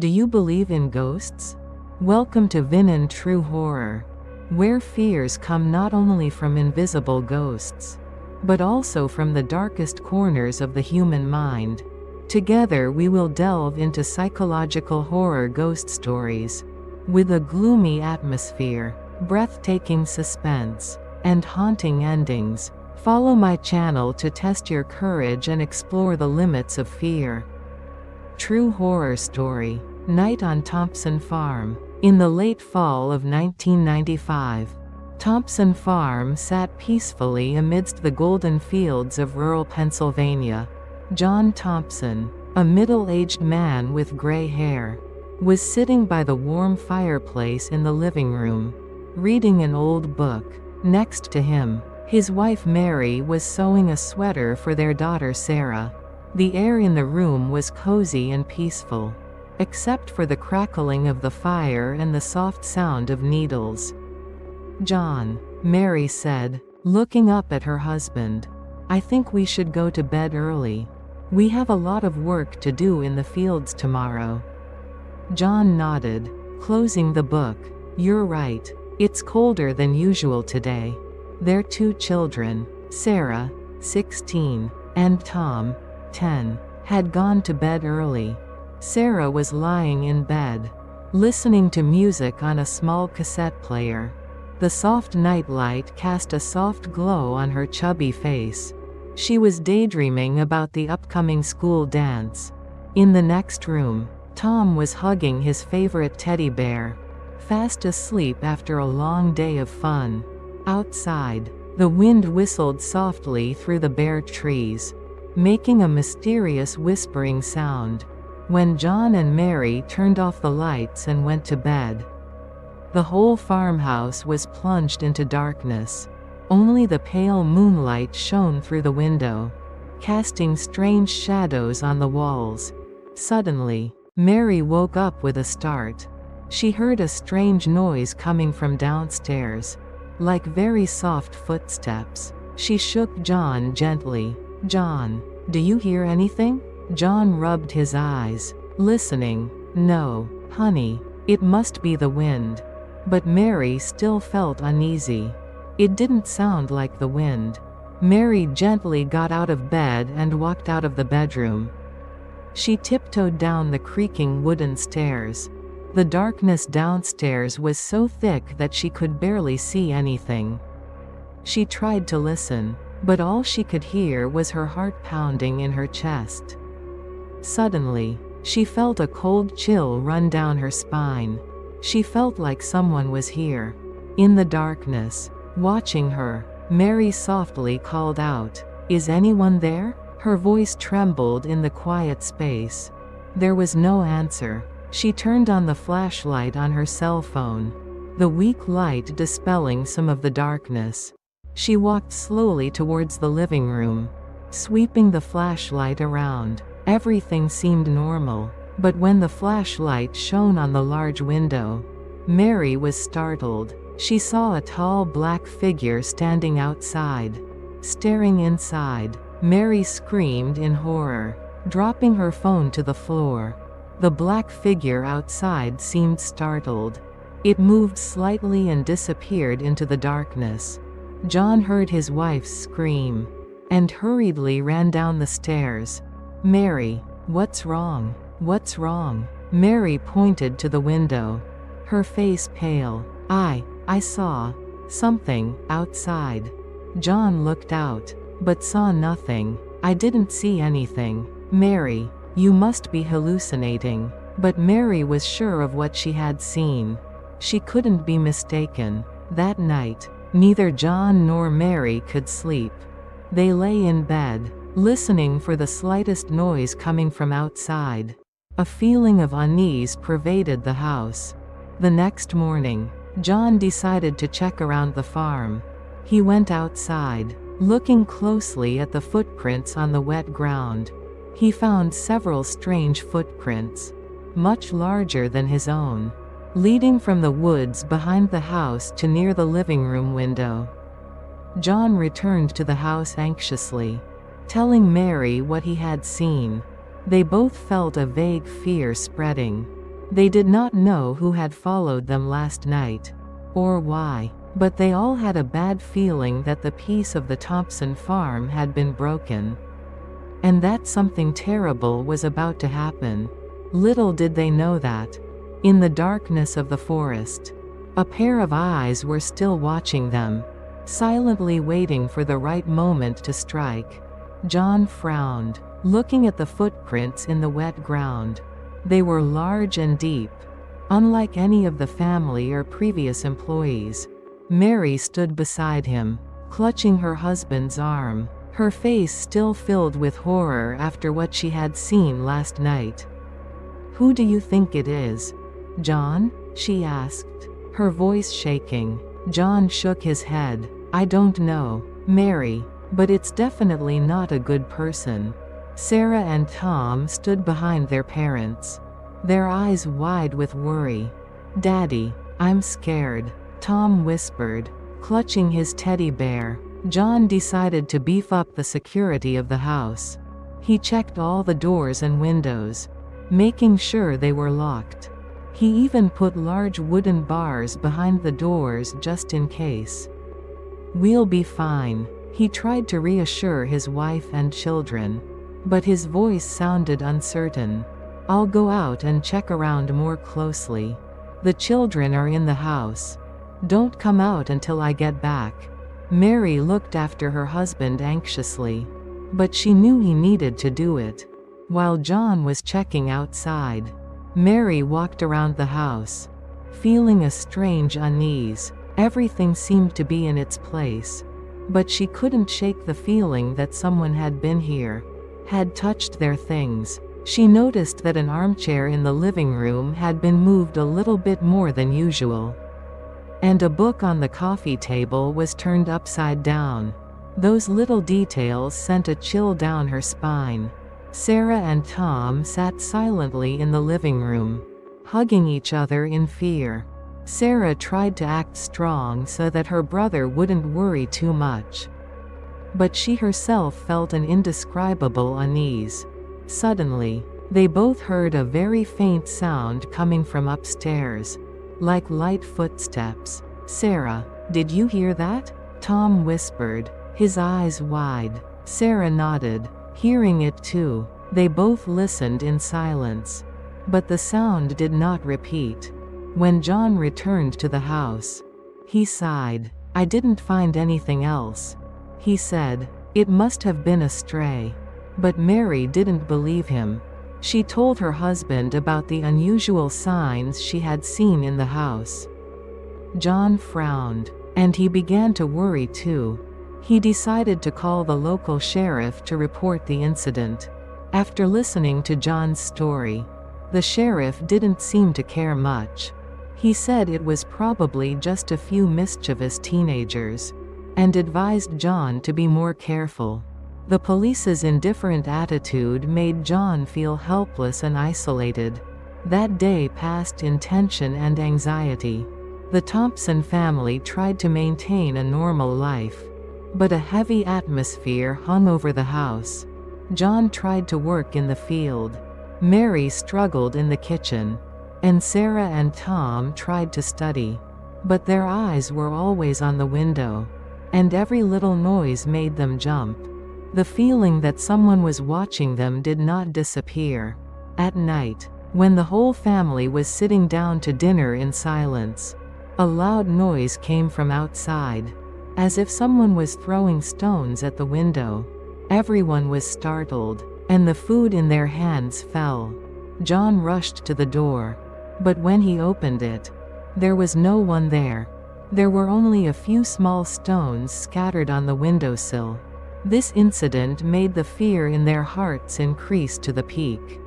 Do you believe in ghosts? Welcome to THIEN True Horror, where fears come not only from invisible ghosts, but also from the darkest corners of the human mind. Together we will delve into psychological horror ghost stories, with a gloomy atmosphere, breathtaking suspense, and haunting endings. Follow my channel to test your courage and explore the limits of fear. True horror story. Night on Thompson Farm. In the late fall of 1995, Thompson Farm sat peacefully amidst the golden fields of rural Pennsylvania. John Thompson, a middle-aged man with gray hair, was sitting by the warm fireplace in the living room, reading an old book. Next to him, his wife Mary was sewing a sweater for their daughter Sarah. The air in the room was cozy and peaceful, except for the crackling of the fire and the soft sound of needles. "John," Mary said, looking up at her husband, "I think we should go to bed early. We have a lot of work to do in the fields tomorrow." John nodded, closing the book. "You're right. It's colder than usual today." Their two children, Sarah, 16, and Tom, 10, had gone to bed early. Sarah was lying in bed, listening to music on a small cassette player. The soft nightlight cast a soft glow on her chubby face. She was daydreaming about the upcoming school dance. In the next room, Tom was hugging his favorite teddy bear, fast asleep after a long day of fun. Outside, the wind whistled softly through the bare trees, making a mysterious whispering sound. When John and Mary turned off the lights and went to bed, the whole farmhouse was plunged into darkness. Only the pale moonlight shone through the window, casting strange shadows on the walls. Suddenly, Mary woke up with a start. She heard a strange noise coming from downstairs, like very soft footsteps. She shook John gently. "John, do you hear anything?" John rubbed his eyes, listening. "No, honey, it must be the wind." But Mary still felt uneasy. It didn't sound like the wind. Mary gently got out of bed and walked out of the bedroom. She tiptoed down the creaking wooden stairs. The darkness downstairs was so thick that she could barely see anything. She tried to listen, but all she could hear was her heart pounding in her chest. Suddenly, she felt a cold chill run down her spine. She felt like someone was here. In the darkness, watching her, Mary softly called out, "Is anyone there?" Her voice trembled in the quiet space. There was no answer. She turned on the flashlight on her cell phone, the weak light dispelling some of the darkness. She walked slowly towards the living room, sweeping the flashlight around. Everything seemed normal, but when the flashlight shone on the large window, Mary was startled. She saw a tall black figure standing outside, staring inside. Mary screamed in horror, dropping her phone to the floor. The black figure outside seemed startled. It moved slightly and disappeared into the darkness. John heard his wife's scream, and hurriedly ran down the stairs. "Mary, what's wrong? What's wrong?" Mary pointed to the window, her face pale. I saw something outside." John looked out, but saw nothing. "I didn't see anything. Mary, you must be hallucinating." But Mary was sure of what she had seen. She couldn't be mistaken. That night, neither John nor Mary could sleep. They lay in bed, listening for the slightest noise coming from outside. A feeling of unease pervaded the house. The next morning, John decided to check around the farm. He went outside, looking closely at the footprints on the wet ground. He found several strange footprints, much larger than his own, leading from the woods behind the house to near the living room window. John returned to the house anxiously, telling Mary what he had seen. They both felt a vague fear spreading. They did not know who had followed them last night, or why, but they all had a bad feeling that the peace of the Thompson farm had been broken, and that something terrible was about to happen. Little did they know that, in the darkness of the forest, a pair of eyes were still watching them, silently waiting for the right moment to strike. John frowned, looking at the footprints in the wet ground. They were large and deep, unlike any of the family or previous employees. Mary stood beside him, clutching her husband's arm, her face still filled with horror after what she had seen last night. "Who do you think it is, John?" she asked, her voice shaking. John shook his head. "I don't know, Mary, but it's definitely not a good person." Sarah and Tom stood behind their parents, their eyes wide with worry. "Daddy, I'm scared," Tom whispered, clutching his teddy bear. John decided to beef up the security of the house. He checked all the doors and windows, making sure they were locked. He even put large wooden bars behind the doors just in case. "We'll be fine," he tried to reassure his wife and children, but his voice sounded uncertain. "I'll go out and check around more closely. The children are in the house. Don't come out until I get back." Mary looked after her husband anxiously, but she knew he needed to do it. While John was checking outside, Mary walked around the house, feeling a strange unease. Everything seemed to be in its place, but she couldn't shake the feeling that someone had been here, had touched their things. She noticed that an armchair in the living room had been moved a little bit more than usual, and a book on the coffee table was turned upside down. Those little details sent a chill down her spine. Sarah and Tom sat silently in the living room, hugging each other in fear. Sarah tried to act strong so that her brother wouldn't worry too much, but she herself felt an indescribable unease. Suddenly, they both heard a very faint sound coming from upstairs, like light footsteps. "Sarah, did you hear that?" Tom whispered, his eyes wide. Sarah nodded, hearing it too. They both listened in silence, but the sound did not repeat. When John returned to the house, he sighed. "I didn't find anything else," he said. "It must have been a stray." But Mary didn't believe him. She told her husband about the unusual signs she had seen in the house. John frowned, and he began to worry too. He decided to call the local sheriff to report the incident. After listening to John's story, the sheriff didn't seem to care much. He said it was probably just a few mischievous teenagers, and advised John to be more careful. The police's indifferent attitude made John feel helpless and isolated. That day passed in tension and anxiety. The Thompson family tried to maintain a normal life, but a heavy atmosphere hung over the house. John tried to work in the field. Mary struggled in the kitchen, and Sarah and Tom tried to study, but their eyes were always on the window, and every little noise made them jump. The feeling that someone was watching them did not disappear. At night, when the whole family was sitting down to dinner in silence, a loud noise came from outside, as if someone was throwing stones at the window. Everyone was startled, and the food in their hands fell. John rushed to the door, but when he opened it, there was no one there. There were only a few small stones scattered on the windowsill. This incident made the fear in their hearts increase to the peak.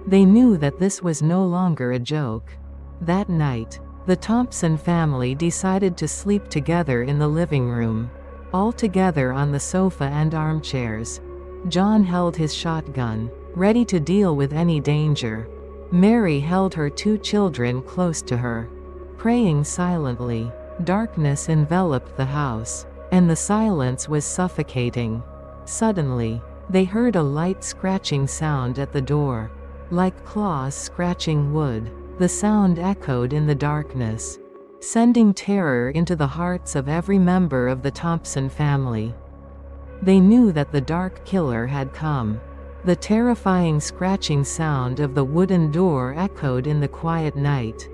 They knew that this was no longer a joke. That night, the Thompson family decided to sleep together in the living room, all together on the sofa and armchairs. John held his shotgun, ready to deal with any danger. Mary held her two children close to her, praying silently. Darkness enveloped the house, and the silence was suffocating. Suddenly, they heard a light scratching sound at the door, like claws scratching wood. The sound echoed in the darkness, sending terror into the hearts of every member of the Thompson family. They knew that the dark killer had come. The terrifying scratching sound of the wooden door echoed in the quiet night,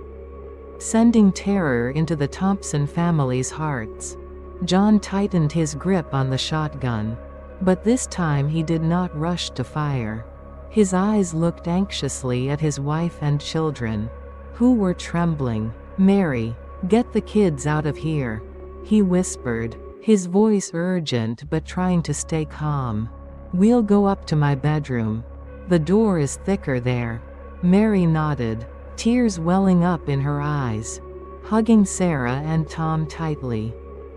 sending terror into the Thompson family's hearts. John tightened his grip on the shotgun, but this time he did not rush to fire. His eyes looked anxiously at his wife and children, who were trembling. "Mary, get the kids out of here," he whispered, his voice urgent but trying to stay calm. "We'll go up to my bedroom. The door is thicker there." Mary nodded, tears welling up in her eyes, hugging Sarah and Tom tightly,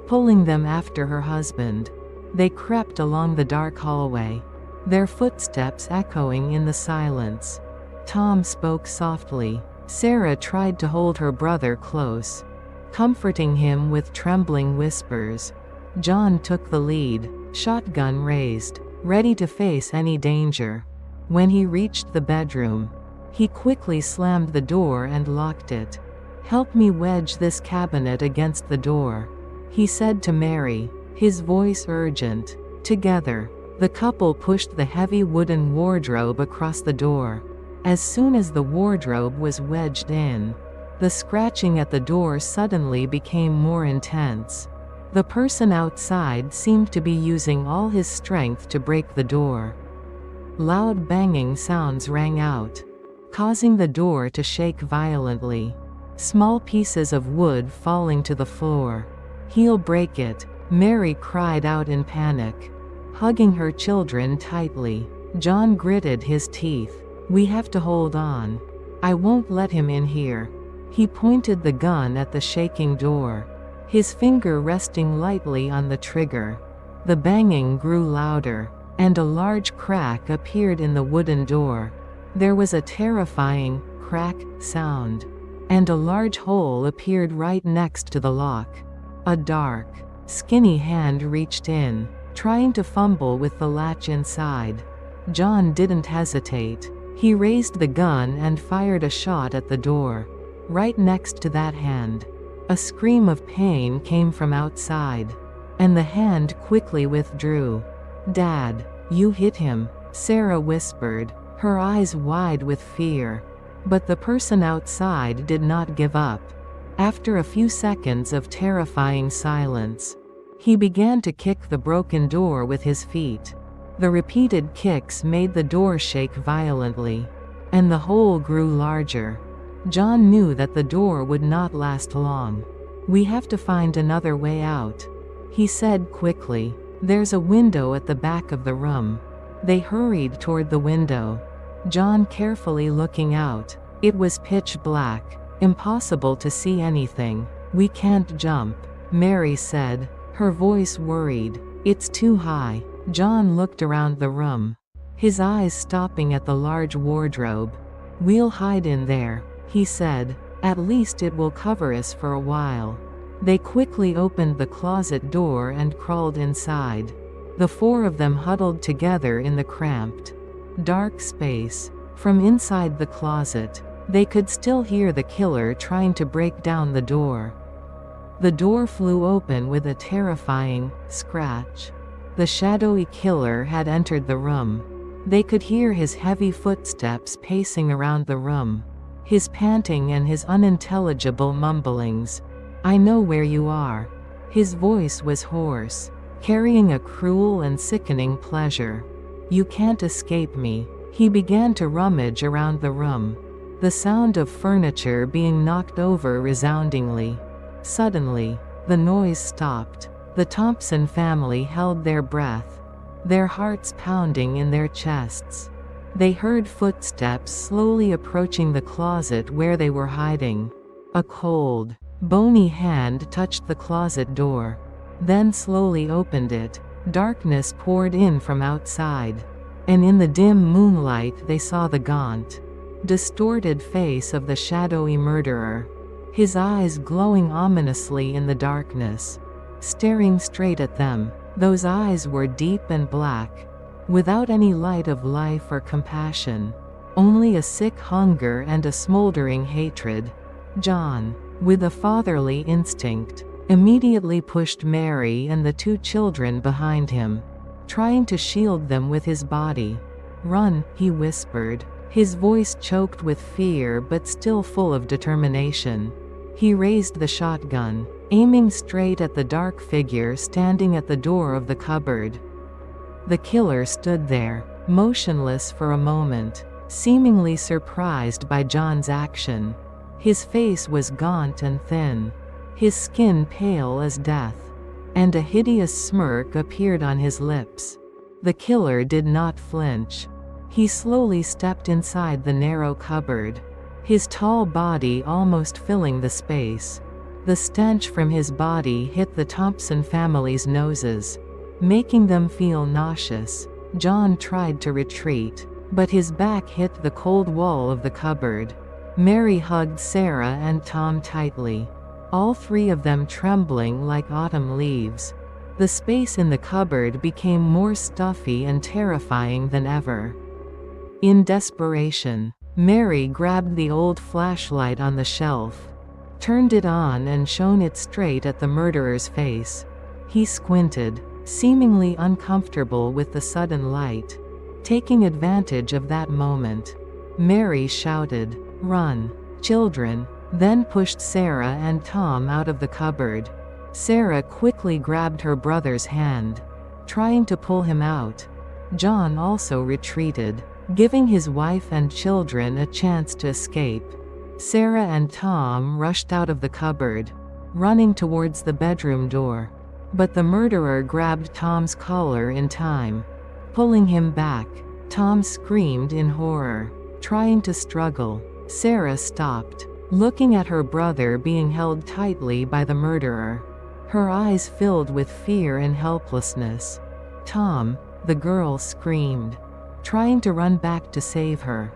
pulling them after her husband. They crept along the dark hallway, their footsteps echoing in the silence. Tom spoke softly. Sarah tried to hold her brother close, comforting him with trembling whispers. John took the lead, shotgun raised, ready to face any danger. When he reached the bedroom, he quickly slammed the door and locked it. "Help me wedge this cabinet against the door," he said to Mary, his voice urgent. Together, the couple pushed the heavy wooden wardrobe across the door. As soon as the wardrobe was wedged in, the scratching at the door suddenly became more intense. The person outside seemed to be using all his strength to break the door. Loud banging sounds rang out, causing the door to shake violently, small pieces of wood falling to the floor. "He'll break it," Mary cried out in panic, hugging her children tightly. John gritted his teeth. "We have to hold on. I won't let him in here." He pointed the gun at the shaking door, his finger resting lightly on the trigger. The banging grew louder, and a large crack appeared in the wooden door. There was a terrifying crack sound, and a large hole appeared right next to the lock. A dark, skinny hand reached in, trying to fumble with the latch inside. John didn't hesitate. He raised the gun and fired a shot at the door, right next to that hand. A scream of pain came from outside, and the hand quickly withdrew. "Dad, you hit him," Sarah whispered, her eyes wide with fear. But the person outside did not give up. After a few seconds of terrifying silence, he began to kick the broken door with his feet. The repeated kicks made the door shake violently, and the hole grew larger. John knew that the door would not last long. "We have to find another way out," he said quickly. "There's a window at the back of the room." They hurried toward the window, John carefully looking out. It was pitch black, impossible to see anything. "We can't jump," Mary said, her voice worried. "It's too high." John looked around the room, his eyes stopping at the large wardrobe. "We'll hide in there," he said. "At least it will cover us for a while." They quickly opened the closet door and crawled inside. The four of them huddled together in the cramped, dark space. From inside the closet, they could still hear the killer trying to break down the door. The door flew open with a terrifying scratch. The shadowy killer had entered the room. They could hear his heavy footsteps pacing around the room, his panting and his unintelligible mumblings. "I know where you are." His voice was hoarse, carrying a cruel and sickening pleasure. "You can't escape me." He began to rummage around the room, the sound of furniture being knocked over resoundingly. Suddenly, the noise stopped. The Thompson family held their breath, their hearts pounding in their chests. They heard footsteps slowly approaching the closet where they were hiding. A cold, bony hand touched the closet door, then slowly opened it. Darkness poured in from outside, and in the dim moonlight they saw the gaunt, distorted face of the shadowy murderer, his eyes glowing ominously in the darkness, staring straight at them. Those eyes were deep and black, without any light of life or compassion. only a sick hunger and a smoldering hatred. John, with a fatherly instinct, immediately pushed Mary and the 2 children behind him, trying to shield them with his body. "Run," he whispered, his voice choked with fear but still full of determination. He raised the shotgun, aiming straight at the dark figure standing at the door of the cupboard. The killer stood there, motionless for a moment, seemingly surprised by John's action. His face was gaunt and thin, his skin pale as death, and a hideous smirk appeared on his lips. The killer did not flinch. He slowly stepped inside the narrow cupboard, his tall body almost filling the space. The stench from his body hit the Thompson family's noses, making them feel nauseous. John tried to retreat, but his back hit the cold wall of the cupboard. Mary hugged Sarah and Tom tightly, all 3 of them trembling like autumn leaves. The space in the cupboard became more stuffy and terrifying than ever. In desperation, Mary grabbed the old flashlight on the shelf, turned it on and shone it straight at the murderer's face. He squinted, seemingly uncomfortable with the sudden light. Taking advantage of that moment, Mary shouted, "Run, children," then pushed Sarah and Tom out of the cupboard. Sarah quickly grabbed her brother's hand, trying to pull him out. John also retreated, giving his wife and children a chance to escape. Sarah and Tom rushed out of the cupboard, running towards the bedroom door. But the murderer grabbed Tom's collar in time, pulling him back. Tom screamed in horror, trying to struggle. Sarah stopped, looking at her brother being held tightly by the murderer, her eyes filled with fear and helplessness. "Tom," the girl screamed, trying to run back to save her.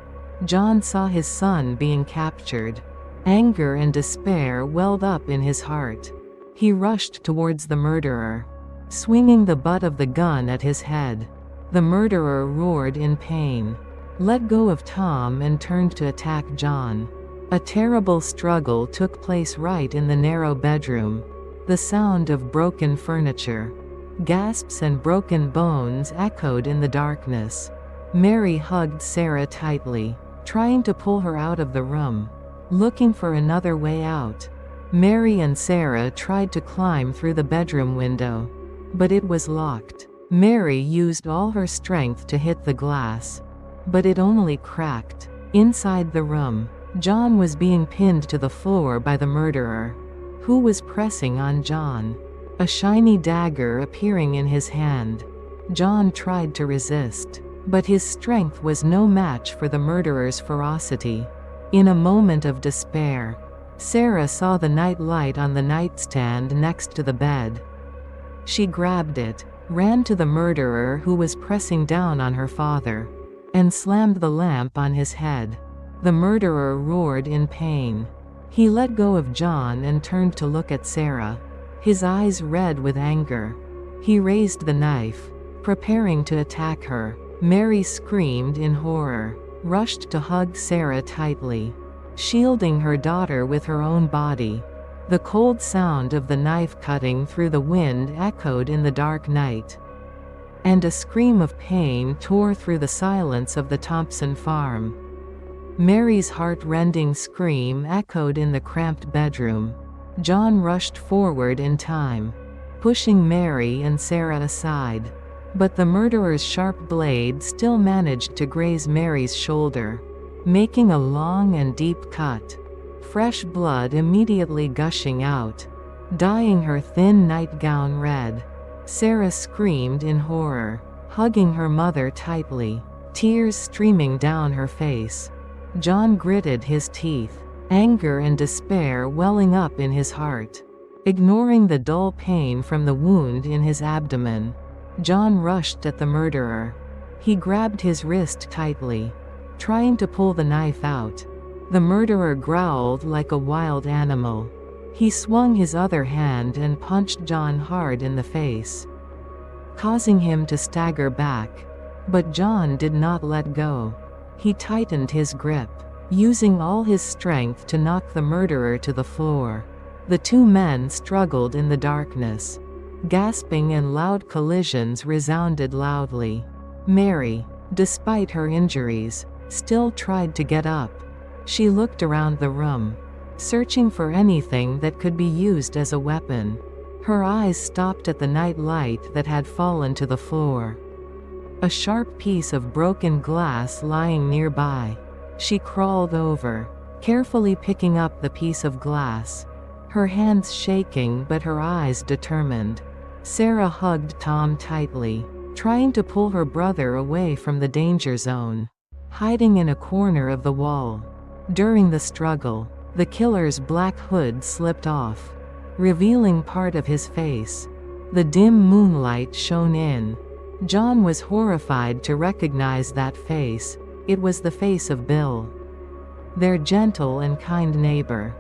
John saw his son being captured. Anger and despair welled up in his heart. He rushed towards the murderer, swinging the butt of the gun at his head. The murderer roared in pain, let go of Tom and turned to attack John. A terrible struggle took place right in the narrow bedroom. The sound of broken furniture, gasps and broken bones echoed in the darkness. Mary hugged Sarah tightly, trying to pull her out of the room, looking for another way out. Mary and Sarah tried to climb through the bedroom window, but it was locked. Mary used all her strength to hit the glass, but it only cracked. Inside the room, John was being pinned to the floor by the murderer, who was pressing on John, a shiny dagger appearing in his hand. John tried to resist, but his strength was no match for the murderer's ferocity. In a moment of despair, Sarah saw the night light on the nightstand next to the bed. She grabbed it, ran to the murderer who was pressing down on her father, and slammed the lamp on his head. The murderer roared in pain. He let go of John and turned to look at Sarah, his eyes red with anger. He raised the knife, preparing to attack her. Mary screamed in horror, rushed to hug Sarah tightly, shielding her daughter with her own body. The cold sound of the knife cutting through the wind echoed in the dark night, and a scream of pain tore through the silence of the Thompson farm. Mary's heart-rending scream echoed in the cramped bedroom. John rushed forward in time, pushing Mary and Sarah aside, but the murderer's sharp blade still managed to graze Mary's shoulder, making a long and deep cut. Fresh blood immediately gushing out, dyeing her thin nightgown red. Sarah screamed in horror, hugging her mother tightly, tears streaming down her face. John gritted his teeth, anger and despair welling up in his heart. Ignoring the dull pain from the wound in his abdomen, John rushed at the murderer. He grabbed his wrist tightly, trying to pull the knife out. The murderer growled like a wild animal. He swung his other hand and punched John hard in the face, causing him to stagger back. But John did not let go. He tightened his grip, using all his strength to knock the murderer to the floor. The two men struggled in the darkness. Gasping and loud collisions resounded loudly. Mary, despite her injuries, still tried to get up. She looked around the room, searching for anything that could be used as a weapon. Her eyes stopped at the night light that had fallen to the floor. A sharp piece of broken glass lying nearby. She crawled over, carefully picking up the piece of glass. Her hands shaking but her eyes determined. Sarah hugged Tom tightly, trying to pull her brother away from the danger zone. Hiding in a corner of the wall. During the struggle, the killer's black hood slipped off, revealing part of his face. The dim moonlight shone in. John was horrified to recognize that face. It was the face of Bill, their gentle and kind neighbor.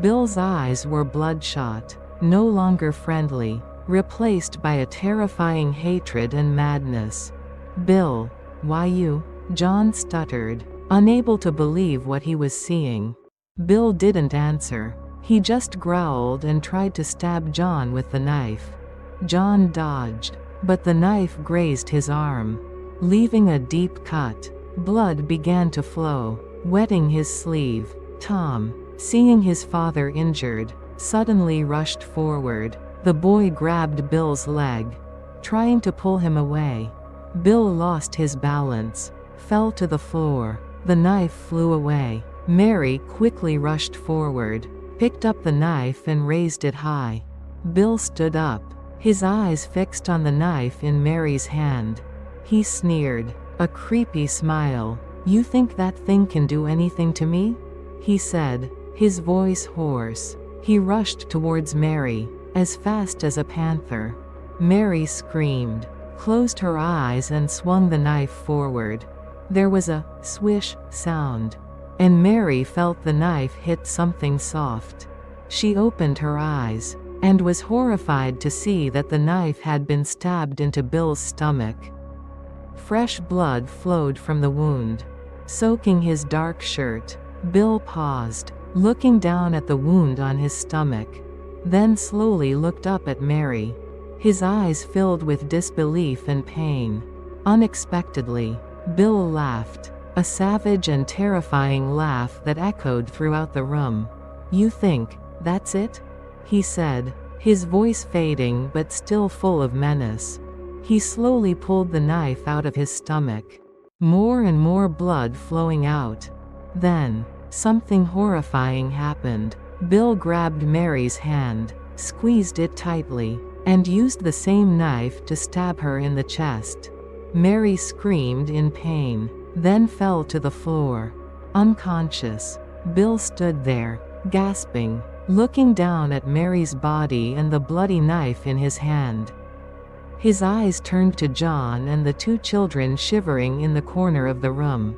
Bill's eyes were bloodshot, no longer friendly, replaced by a terrifying hatred and madness. "Bill, why you?" John stuttered, unable to believe what he was seeing. Bill didn't answer. He just growled and tried to stab John with the knife. John dodged, but the knife grazed his arm, leaving a deep cut. Blood began to flow, wetting his sleeve. Tom, seeing his father injured, suddenly rushed forward. The boy grabbed Bill's leg, trying to pull him away. Bill lost his balance, fell to the floor. The knife flew away. Mary quickly rushed forward, picked up the knife and raised it high. Bill stood up, his eyes fixed on the knife in Mary's hand. He sneered, a creepy smile. "You think that thing can do anything to me?" he said, his voice hoarse. He rushed towards Mary, as fast as a panther. Mary screamed, closed her eyes and swung the knife forward. There was a swish sound, and Mary felt the knife hit something soft. She opened her eyes, and was horrified to see that the knife had been stabbed into Bill's stomach. Fresh blood flowed from the wound, soaking his dark shirt. Bill paused, looking down at the wound on his stomach, then slowly looked up at Mary. His eyes filled with disbelief and pain. Unexpectedly, Bill laughed, a savage and terrifying laugh that echoed throughout the room. "You think that's it?" he said, his voice fading but still full of menace. He slowly pulled the knife out of his stomach, more and more blood flowing out. Then, something horrifying happened. Bill grabbed Mary's hand, squeezed it tightly, and used the same knife to stab her in the chest. Mary screamed in pain, then fell to the floor, unconscious. Bill stood there, gasping, looking down at Mary's body and the bloody knife in his hand. His eyes turned to John and the two children shivering in the corner of the room.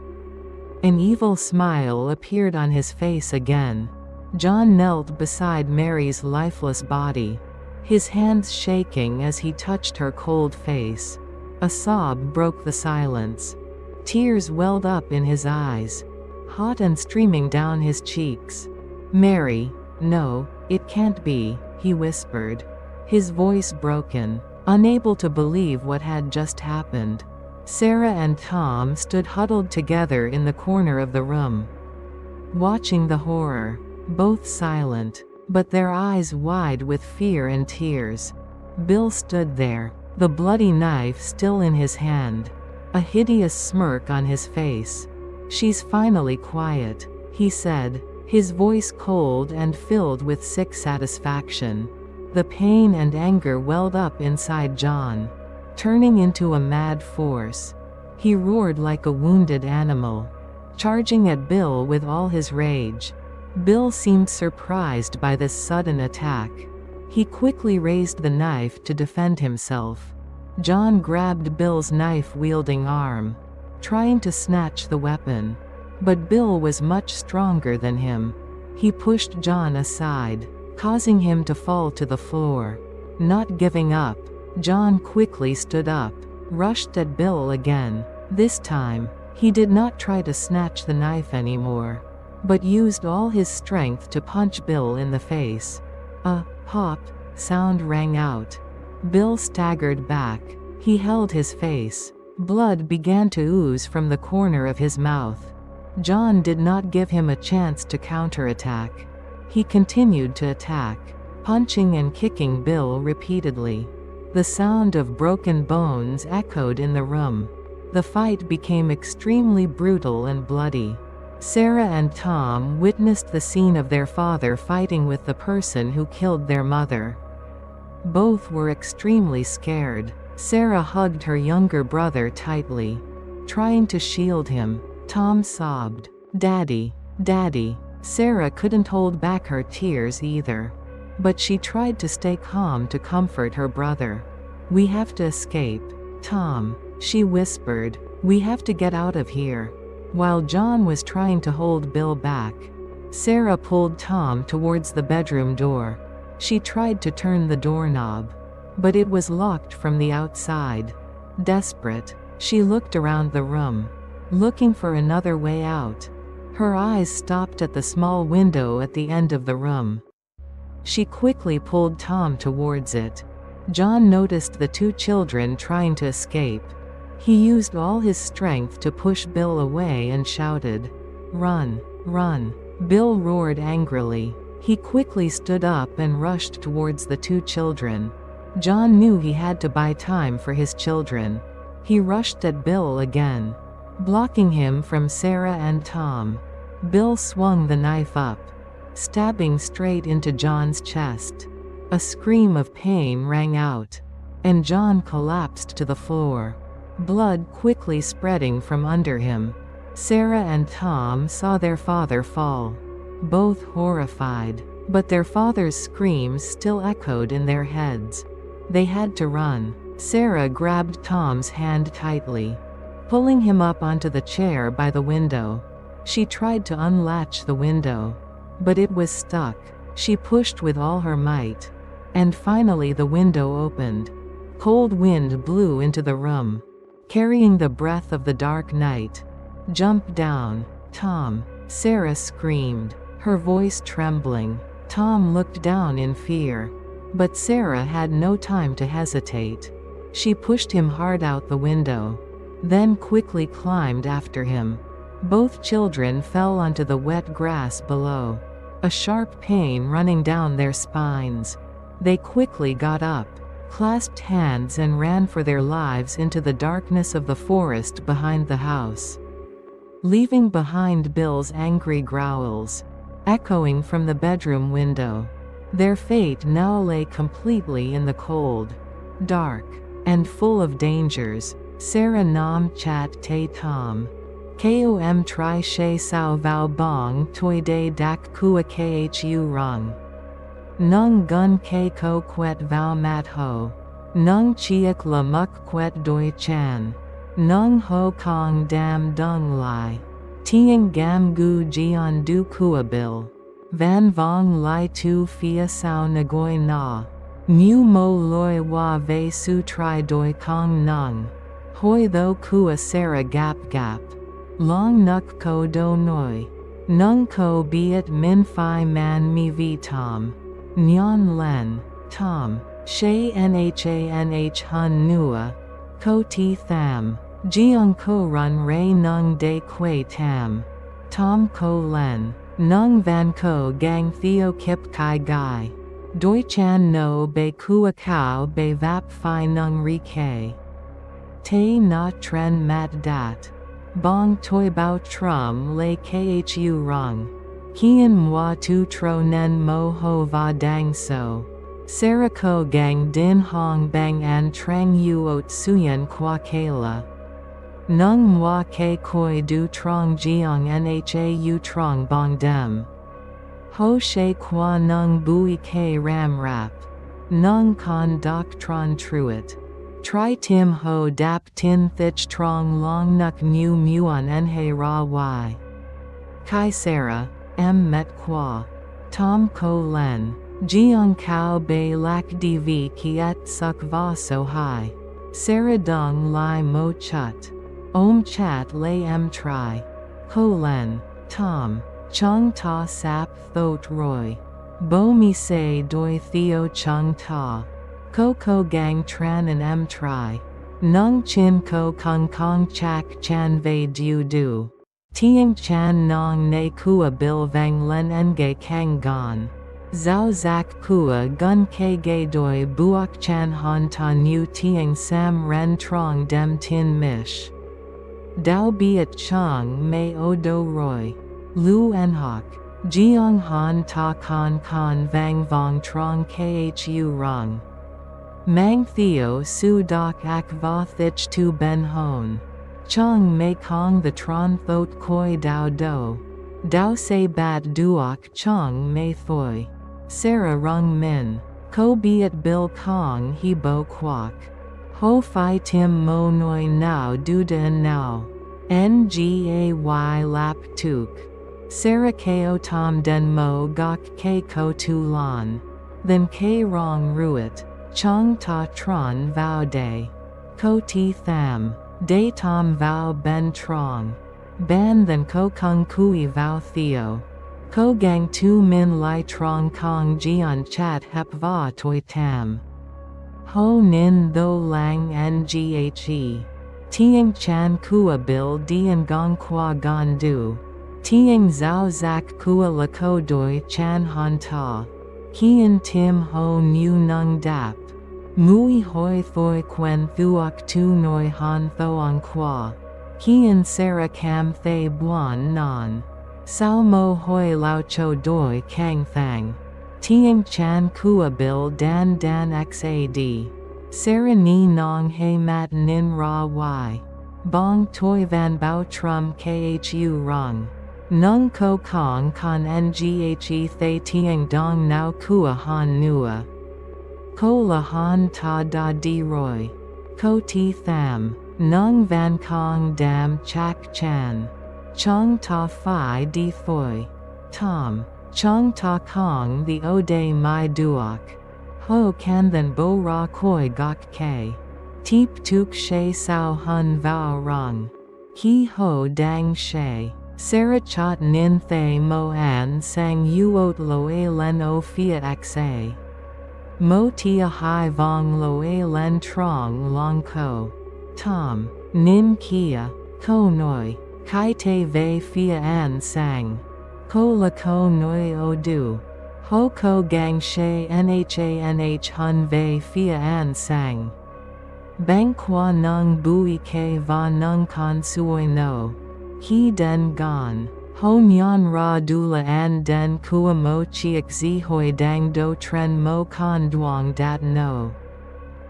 An evil smile appeared on his face again. John knelt beside Mary's lifeless body, his hands shaking as he touched her cold face. A sob broke the silence. Tears welled up in his eyes, hot and streaming down his cheeks. "Mary, no, it can't be," he whispered, his voice broken, unable to believe what had just happened. Sarah and Tom stood huddled together in the corner of the room, watching the horror, both silent, but their eyes wide with fear and tears. Bill stood there, the bloody knife still in his hand, a hideous smirk on his face. "She's finally quiet," he said, his voice cold and filled with sick satisfaction. The pain and anger welled up inside John, turning into a mad force. He roared like a wounded animal, charging at Bill with all his rage. Bill seemed surprised by this sudden attack. He quickly raised the knife to defend himself. John grabbed Bill's knife-wielding arm, trying to snatch the weapon. But Bill was much stronger than him. He pushed John aside, causing him to fall to the floor. Not giving up, John quickly stood up, rushed at Bill again. This time, He did not try to snatch the knife anymore, but used all his strength to punch Bill in the face. A pop sound rang out. Bill staggered back. He held his face. Blood began to ooze from the corner of his mouth. John did not give him a chance to counterattack. He continued to attack, punching and kicking Bill repeatedly. The sound of broken bones echoed in the room. The fight became extremely brutal and bloody. Sarah and Tom witnessed the scene of their father fighting with the person who killed their mother. Both were extremely scared. Sarah hugged her younger brother tightly, trying to shield him. Tom sobbed, "Daddy, Daddy." Sarah couldn't hold back her tears either, but she tried to stay calm to comfort her brother. "We have to escape, Tom," she whispered. "We have to get out of here." While John was trying to hold Bill back, Sarah pulled Tom towards the bedroom door. She tried to turn the doorknob, but it was locked from the outside. Desperate, she looked around the room, looking for another way out. Her eyes stopped at the small window at the end of the room. She quickly pulled Tom towards it. John noticed the two children trying to escape. He used all his strength to push Bill away and shouted, "Run, run!" Bill roared angrily. He quickly stood up and rushed towards the two children. John knew he had to buy time for his children. He rushed at Bill again, blocking him from Sarah and Tom. Bill swung the knife up, stabbing straight into John's chest. A scream of pain rang out, and John collapsed to the floor, blood quickly spreading from under him. Sarah and Tom saw their father fall, both horrified, but their father's screams still echoed in their heads. They had to run. Sarah grabbed Tom's hand tightly, pulling him up onto the chair by the window. She tried to unlatch the window, but it was stuck. She pushed with all her might, and finally the window opened. Cold wind blew into the room, carrying the breath of the dark night. "Jump down, Tom!" Sarah screamed, her voice trembling. Tom looked down in fear, but Sarah had no time to hesitate. She pushed him hard out the window, then quickly climbed after him. Both children fell onto the wet grass below, a sharp pain running down their spines. They quickly got up, clasped hands and ran for their lives into the darkness of the forest behind the house, leaving behind Bill's angry growls, echoing from the bedroom window. Their fate now lay completely in the cold, dark, and full of dangers. Sarah nam chat te Tom. Kom tri she sao vau bong toi de dak kua khu rung. Nung gun ke ko quet vau mat ho. Nung chiak la muk quet doi chan. Nung ho kong dam dung lai. Tieng gam gu jian du kua bil. Van vong lai tu fia sao ngoi na. Mu mo loi wa ve su tri doi kong nung. Hoi tho kua Sarah gap gap. Long nuk ko do noi. Nung ko biat min phi man mi vi Tom. Nyan len, Tom. She nhanh hun nua. Ko ti tham. Jiang ko run ray nung de quay tam. Tom ko len. Nung van ko gang theo kip kai gai. Doi chan no be kua kao be vap phi nung ri ke. Te na tren mat dat. Bong toi bao trum le khu rung. Kien moi tu tro nen mo ho va dang so. Sarah ko gang din hong bang an trang yu ot suyen kwa kela. Nung moi ke koi du trong jiang nha u trong bong dem. Ho she kwa nung bui ke ram rap. Nung con doc tron truit. Tri tim ho dap tin thich trong long nuk mu muon nha ra y. Kai Sarah, m met qua. Tom ko len. Jiang kao bei lak dv kiet suk va so hai. Sarah dung lai mo chut. Chat lay try. Ko len. Tom. Chung ta sap thot roy. Bo mi se doi theo chung ta. Ko gang tran and try. Nung chin ko kung kong chak chan ve du. Tieng chan nong ne kua bil vang len nge kang gon. Zhao zak kua gun ke ge doi buok chan han ta nu tieng sam ren trong dem tin mish. Dao biat chang mei o do roy. Lu en hok. Jiang han ta kan vang vong trong khu rong. Mang theo su doc ak va thich tu ben hon. Chung mei kong the tron thot koi dao do. Dao se bat duok chung mei thoi. Sarah rung min. Ko biat bil kong he bo kwok. Ho fi tim mo noi now duda now. Ngay lap tuk. Sarah ko tom den mo gok ke ko tu lan. Then ke rong ruit. Chung ta tron vao day. Ko ti tham. Day tom vao ben trong. Ban then ko kung kui vao theo. Ko gang tu min lai trong kong jian chat hep va toi tam. Ho nin tho lang nghe. Tieng chan kua bil dien gong qua gon du. Tieng zao zak kua la ko doi chan han ta. Hien tim ho nu nung dap. Mui hoi thoi quen thuok tu noi han thoang qua. Hien Sarah cam thay buan non. Sao mo hoi lao cho doi kang thang. Tieng chan kua bil dan xad. Sarah ni nong he mat nin ra y. Bong toi van bao trum khu rong. Nung ko kong con nghe thay tieng dong nao kua han nua. Ko la han ta da di roy. Ko ti tham. Nung van kong dam chak chan. Chung ta phi di thoi. Tom. Chung ta kong the o day my duok. Ho can then bo ra koi gok ke. Teep tuk she sao hun vao rong. He ho dang she. Sarah chat nin thay mo an sang uot loe len o fia xa. Mo tia hai vong loe len trong long ko. Tom. Nin kia. Ko noi. Kai te ve fia an sang. Ko la ko noi o du. Ho ko gang she nhanh hun ve fia an sang. Bang qua nung bui ke va nung con suoi no. He den gon. Ho nyan ra dula an den kua mo chiek zi hoi dang do tren mo con duong dat no.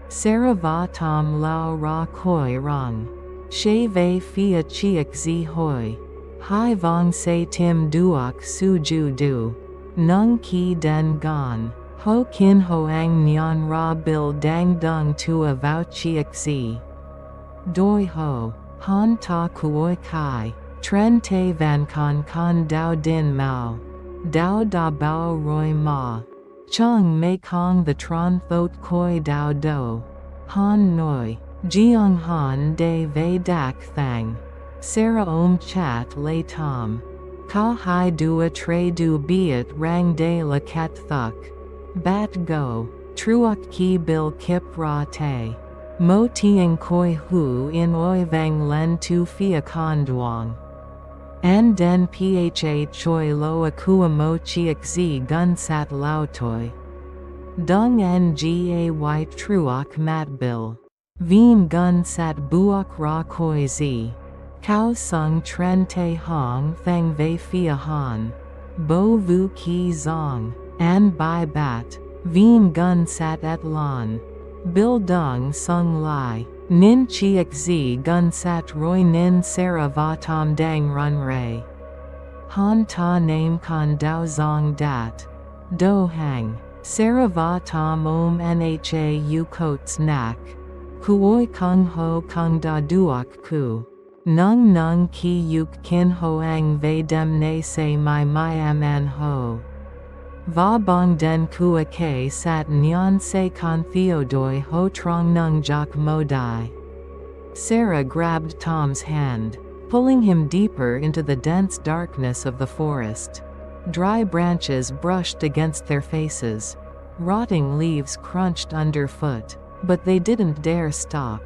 Sarah va tom lao ra koi rong. She ve fia chiek zi hoi. Hai vong se tim duok su ju du. Nung ki den gon. Ho kin hoang nyan ra bil dang dung tua vao chiek zi. Doi ho. Han ta kuoi kai. Tren te van con dao din mao. Dao da bao roi ma. Chung mei kong the tron thot koi dao do. Han noi. Jiang han de ve dak thang. Sarah chat lay tom. Ka hai dua tre du biat rang de la kat thuk. Bat go. Truok ki bil kip ra te. Mo tieng koi hu in oi vang len tu fia con duong. An den pha choi loa kua mo chiek zi gun sat lao toi. Dung ngay truok mat bil. Vien gun sat buok ra koi zi. Kao sung tren te hong thang ve fia han. Bo vu ki zong. An bai bat. Vien gun sat et lan. Bil dung sung lai. Nin chiek zi gun sat roi nin Sarah va tom dang run ray. Han ta name con dao zong dat. Do hang. Sarah va tom nha u kots nak. Kuoi kung ho kung da duok ku. Nung ki yuk kin hoang ve dem ne se my an ho. Va bong den kua ke sat nyan se con theodoi ho trong nung jak mo dai. Sarah grabbed Tom's hand, pulling him deeper into the dense darkness of the forest. Dry branches brushed against their faces. Rotting leaves crunched underfoot, but they didn't dare stop.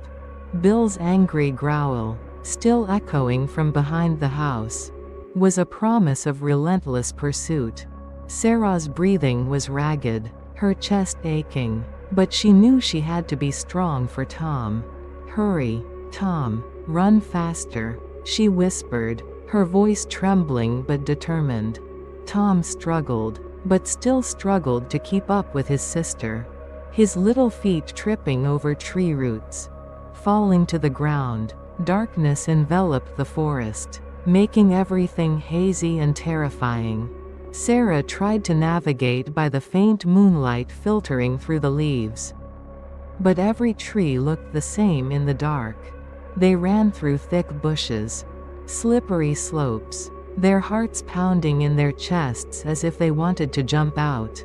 Bill's angry growl, still echoing from behind the house, was a promise of relentless pursuit. Sarah's breathing was ragged, her chest aching, but she knew she had to be strong for Tom. "Hurry, Tom, run faster," she whispered, her voice trembling but determined. Tom struggled, but still struggled to keep up with his sister. His little feet tripping over tree roots. Falling to the ground, darkness enveloped the forest, making everything hazy and terrifying. Sarah tried to navigate by the faint moonlight filtering through the leaves. But every tree looked the same in the dark. They ran through thick bushes, slippery slopes, their hearts pounding in their chests as if they wanted to jump out.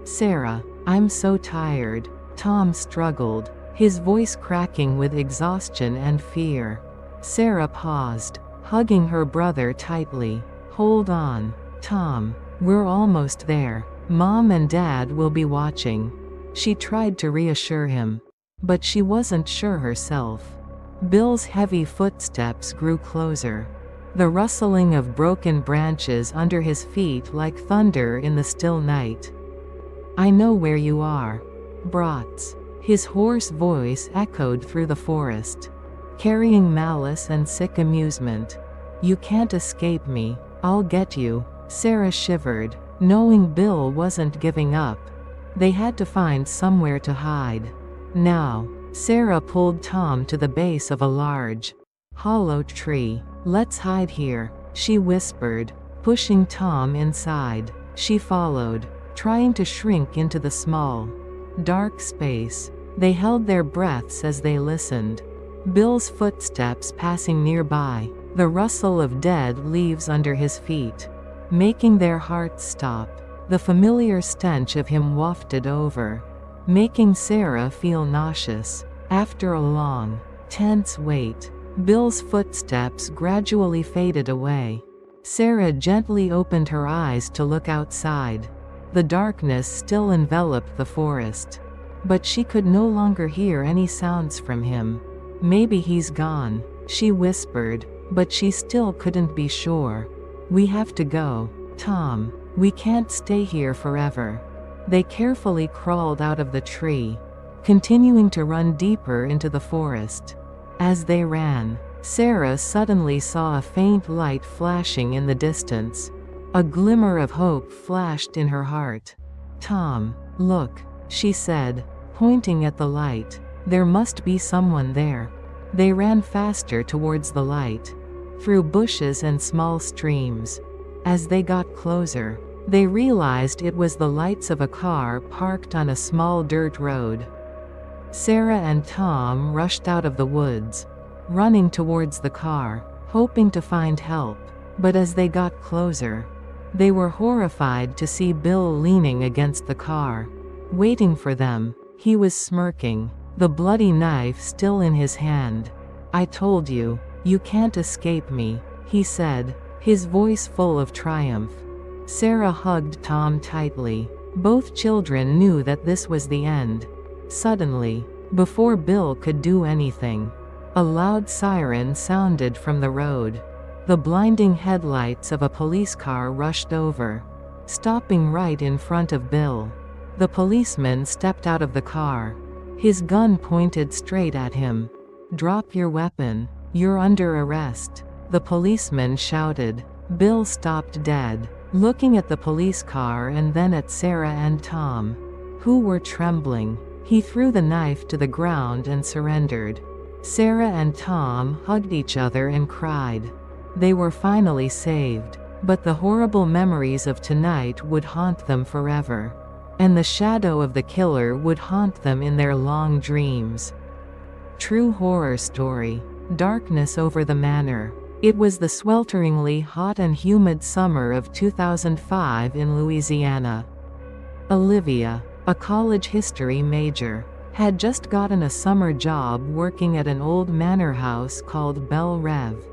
"Sarah, I'm so tired," Tom struggled, his voice cracking with exhaustion and fear. Sarah paused, hugging her brother tightly. "Hold on, Tom, we're almost there. Mom and Dad will be watching." She tried to reassure him, but she wasn't sure herself. Bill's heavy footsteps grew closer, the rustling of broken branches under his feet like thunder in the still night. "I know where you are, Brats." His hoarse voice echoed through the forest, carrying malice and sick amusement. "You can't escape me, I'll get you." Sarah shivered, knowing Bill wasn't giving up. They had to find somewhere to hide. Now, Sarah pulled Tom to the base of a large, hollow tree. "Let's hide here," she whispered, pushing Tom inside. She followed, trying to shrink into the small, dark space. They held their breaths as they listened. Bill's footsteps passing nearby, the rustle of dead leaves under his feet, making their hearts stop. The familiar stench of him wafted over, making Sarah feel nauseous. After a long, tense wait, Bill's footsteps gradually faded away. Sarah gently opened her eyes to look outside. The darkness still enveloped the forest, but she could no longer hear any sounds from him. "Maybe he's gone," she whispered, but she still couldn't be sure. "We have to go, Tom. We can't stay here forever." They carefully crawled out of the tree, continuing to run deeper into the forest. As they ran, Sarah suddenly saw a faint light flashing in the distance. A glimmer of hope flashed in her heart. "Tom, look," she said, pointing at the light. "There must be someone there." They ran faster towards the light, through bushes and small streams. As they got closer, they realized it was the lights of a car parked on a small dirt road. Sarah and Tom rushed out of the woods, running towards the car, hoping to find help. But as they got closer, they were horrified to see Bill leaning against the car, waiting for them. He was smirking, the bloody knife still in his hand. "I told you, you can't escape me," he said, his voice full of triumph. Sarah hugged Tom tightly. Both children knew that this was the end. Suddenly, before Bill could do anything, a loud siren sounded from the road. The blinding headlights of a police car rushed over, stopping right in front of Bill. The policeman stepped out of the car, his gun pointed straight at him. "Drop your weapon, you're under arrest," the policeman shouted. Bill stopped dead, looking at the police car and then at Sarah and Tom, who were trembling. He threw the knife to the ground and surrendered. Sarah and Tom hugged each other and cried. They were finally saved, but the horrible memories of tonight would haunt them forever. And the shadow of the killer would haunt them in their long dreams. True horror story. Darkness over the manor. It was the swelteringly hot and humid summer of 2005 in Louisiana. Olivia, a college history major, had just gotten a summer job working at an old manor house called Belle Reve.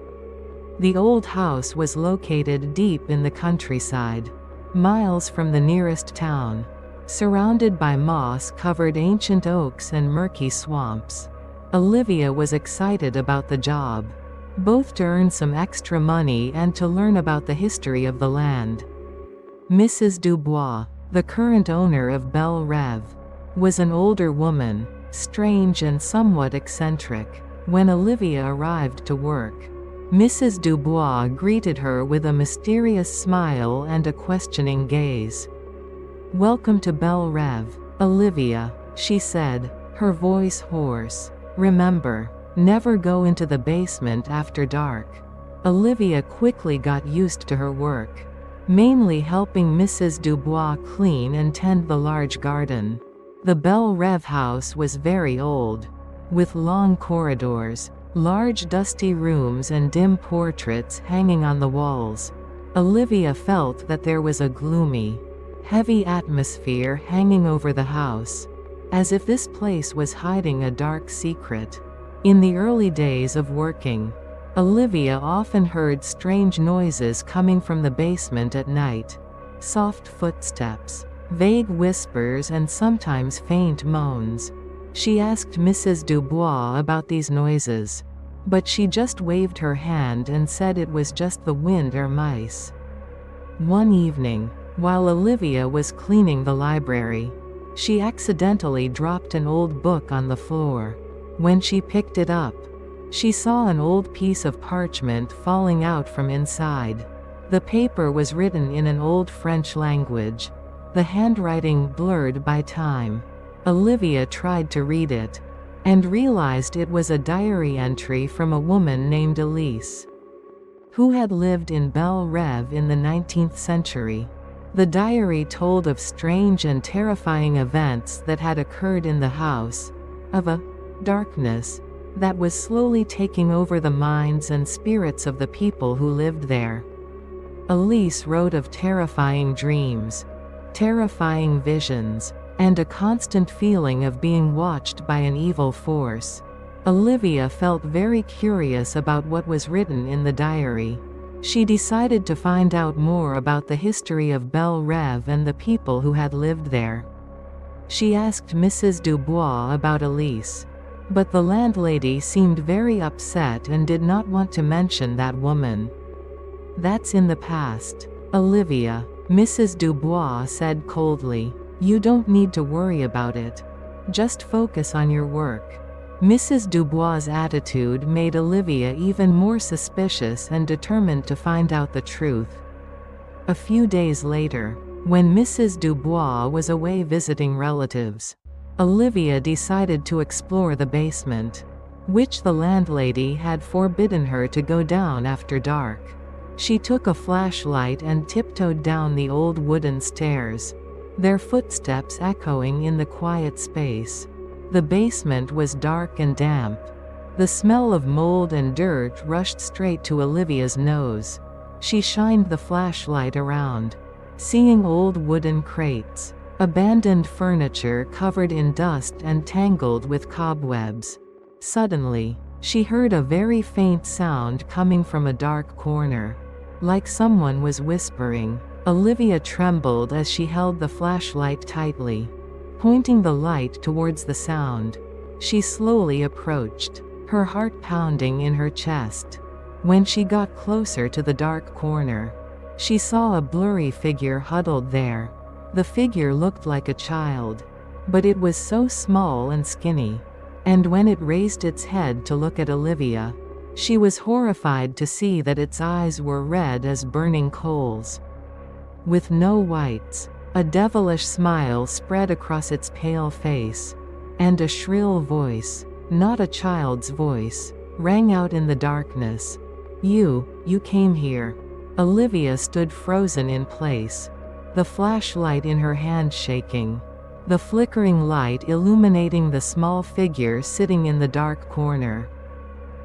The old house was located deep in the countryside, miles from the nearest town, surrounded by moss-covered ancient oaks and murky swamps. Olivia was excited about the job, both to earn some extra money and to learn about the history of the land. Mrs. Dubois, the current owner of Belle Reve, was an older woman, strange and somewhat eccentric. When Olivia arrived to work, Mrs. Dubois greeted her with a mysterious smile and a questioning gaze. "Welcome to Belle Reve, Olivia," she said, her voice hoarse. "Remember, never go into the basement after dark." Olivia quickly got used to her work, mainly helping Mrs. Dubois clean and tend the large garden. The Belle Reve house was very old, with long corridors, large dusty rooms and dim portraits hanging on the walls. Olivia felt that there was a gloomy, heavy atmosphere hanging over the house, as if this place was hiding a dark secret. In the early days of working, Olivia often heard strange noises coming from the basement at night. Soft footsteps, vague whispers and sometimes faint moans. She asked Mrs. Dubois about these noises, but she just waved her hand and said it was just the wind or mice. One evening, while Olivia was cleaning the library, she accidentally dropped an old book on the floor. When she picked it up, she saw an old piece of parchment falling out from inside. The paper was written in an old French language, the handwriting blurred by time. Olivia tried to read it, and realized it was a diary entry from a woman named Elise, who had lived in Belle Reve in the 19th century. The diary told of strange and terrifying events that had occurred in the house, of a darkness that was slowly taking over the minds and spirits of the people who lived there. Elise wrote of terrifying dreams, terrifying visions, and a constant feeling of being watched by an evil force. Olivia felt very curious about what was written in the diary. She decided to find out more about the history of Belle Reve and the people who had lived there. She asked Mrs. Dubois about Elise, but the landlady seemed very upset and did not want to mention that woman. "That's in the past, Olivia," Mrs. Dubois said coldly. "You don't need to worry about it. Just focus on your work." Mrs. Dubois' attitude made Olivia even more suspicious and determined to find out the truth. A few days later, when Mrs. Dubois was away visiting relatives, Olivia decided to explore the basement, which the landlady had forbidden her to go down after dark. She took a flashlight and tiptoed down the old wooden stairs, their footsteps echoing in the quiet space. The basement was dark and damp. The smell of mold and dirt rushed straight to Olivia's nose. She shined the flashlight around, seeing old wooden crates, abandoned furniture covered in dust and tangled with cobwebs. Suddenly, she heard a very faint sound coming from a dark corner, like someone was whispering. Olivia trembled as she held the flashlight tightly, pointing the light towards the sound. She slowly approached, her heart pounding in her chest. When she got closer to the dark corner, she saw a blurry figure huddled there. The figure looked like a child, but it was so small and skinny. And when it raised its head to look at Olivia, she was horrified to see that its eyes were red as burning coals, with no whites. A devilish smile spread across its pale face, and a shrill voice, not a child's voice, rang out in the darkness. You came here." Olivia stood frozen in place, the flashlight in her hand shaking, the flickering light illuminating the small figure sitting in the dark corner.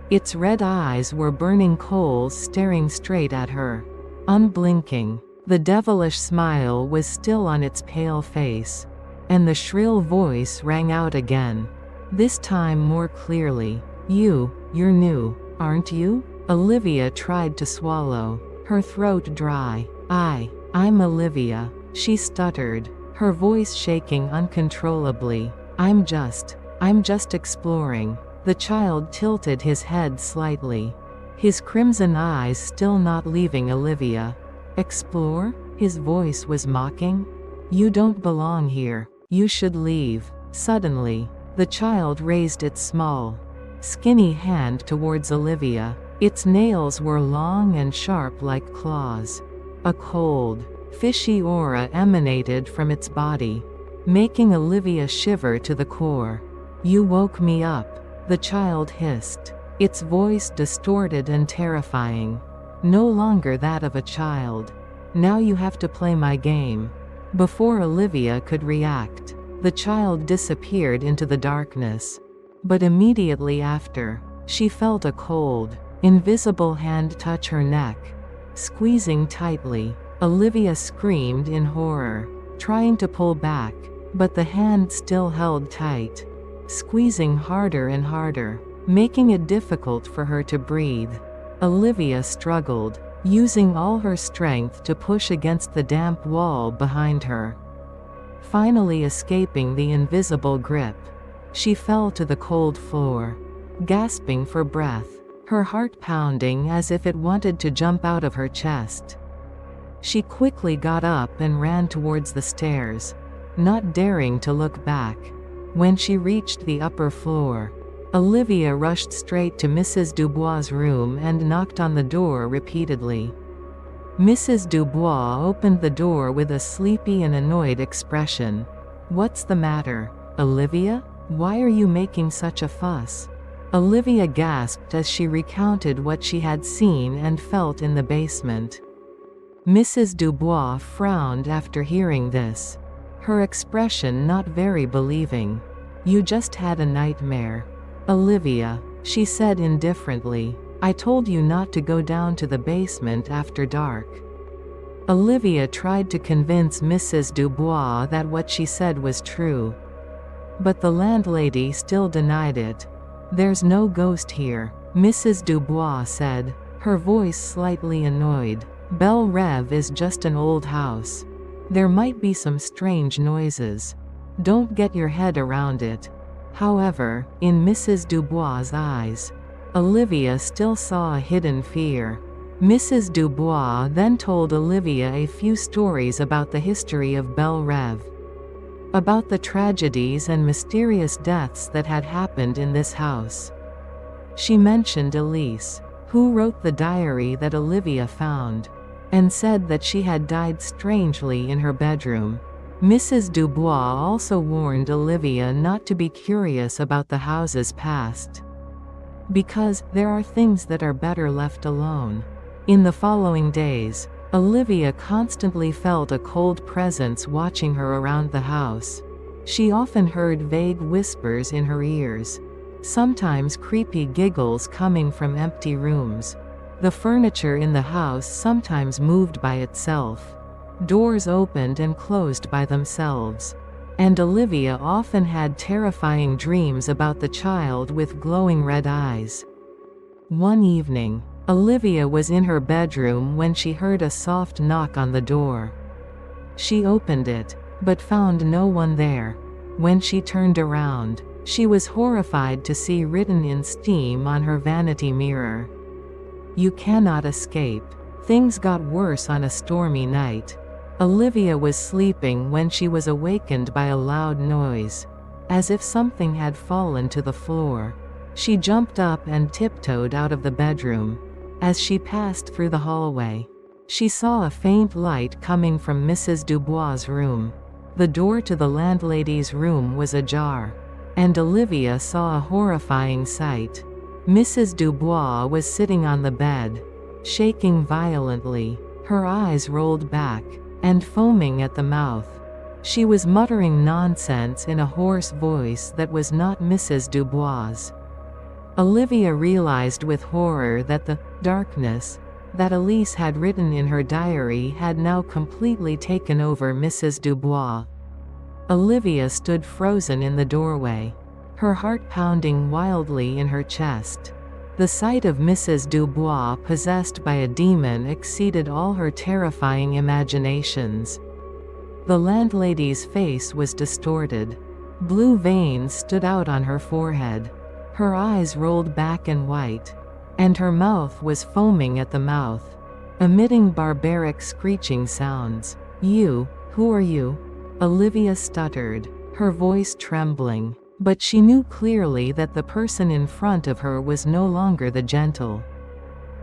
Its red eyes were burning coals staring straight at her, unblinking. The devilish smile was still on its pale face, and the shrill voice rang out again. This time more clearly. You're new, aren't you? Olivia tried to swallow, her throat dry. I'm Olivia, she stuttered, her voice shaking uncontrollably. I'm just exploring. The child tilted his head slightly, his crimson eyes still not leaving Olivia. Explore? His voice was mocking. You don't belong here. You should leave. Suddenly, the child raised its small, skinny hand towards Olivia. Its nails were long and sharp like claws. A cold, fishy aura emanated from its body, making Olivia shiver to the core. You woke me up, the child hissed, its voice distorted and terrifying. No longer that of a child. Now you have to play my game. Before Olivia could react, the child disappeared into the darkness. But immediately after, she felt a cold, invisible hand touch her neck, squeezing tightly. Olivia screamed in horror, trying to pull back, but the hand still held tight, squeezing harder and harder, making it difficult for her to breathe. Olivia struggled, using all her strength to push against the damp wall behind her. Finally escaping the invisible grip, she fell to the cold floor, gasping for breath, her heart pounding as if it wanted to jump out of her chest. She quickly got up and ran towards the stairs, not daring to look back. When she reached the upper floor, Olivia rushed straight to Mrs. Dubois' room and knocked on the door repeatedly. Mrs. Dubois opened the door with a sleepy and annoyed expression. What's the matter, Olivia? Why are you making such a fuss? Olivia gasped as she recounted what she had seen and felt in the basement. Mrs. Dubois frowned after hearing this, her expression not very believing. You just had a nightmare, Olivia, she said indifferently. I told you not to go down to the basement after dark. Olivia tried to convince Mrs. Dubois that what she said was true, but the landlady still denied it. There's no ghost here, Mrs. Dubois said, her voice slightly annoyed. Belle Reve is just an old house. There might be some strange noises. Don't get your head around it. However, in Mrs. Dubois' eyes, Olivia still saw a hidden fear. Mrs. Dubois then told Olivia a few stories about the history of Belle Reve, about the tragedies and mysterious deaths that had happened in this house. She mentioned Elise, who wrote the diary that Olivia found, and said that she had died strangely in her bedroom. Mrs. Dubois also warned Olivia not to be curious about the house's past, because there are things that are better left alone. In the following days, Olivia constantly felt a cold presence watching her around the house. She often heard vague whispers in her ears, sometimes creepy giggles coming from empty rooms. The furniture in the house sometimes moved by itself. Doors opened and closed by themselves. And Olivia often had terrifying dreams about the child with glowing red eyes. One evening, Olivia was in her bedroom when she heard a soft knock on the door. She opened it, but found no one there. When she turned around, she was horrified to see written in steam on her vanity mirror, "You cannot escape." Things got worse on a stormy night. Olivia was sleeping when she was awakened by a loud noise, as if something had fallen to the floor. She jumped up and tiptoed out of the bedroom. As she passed through the hallway, she saw a faint light coming from Mrs. Dubois' room. The door to the landlady's room was ajar, and Olivia saw a horrifying sight. Mrs. Dubois was sitting on the bed, shaking violently, her eyes rolled back, and foaming at the mouth. She was muttering nonsense in a hoarse voice that was not Mrs. Dubois'. Olivia realized with horror that the darkness that Elise had written in her diary had now completely taken over Mrs. Dubois. Olivia stood frozen in the doorway, her heart pounding wildly in her chest. The sight of Mrs. Dubois possessed by a demon exceeded all her terrifying imaginations. The landlady's face was distorted. Blue veins stood out on her forehead. Her eyes rolled back and white, and her mouth was foaming at the mouth, emitting barbaric screeching sounds. Who are you? Olivia stuttered, her voice trembling, but she knew clearly that the person in front of her was no longer the gentle,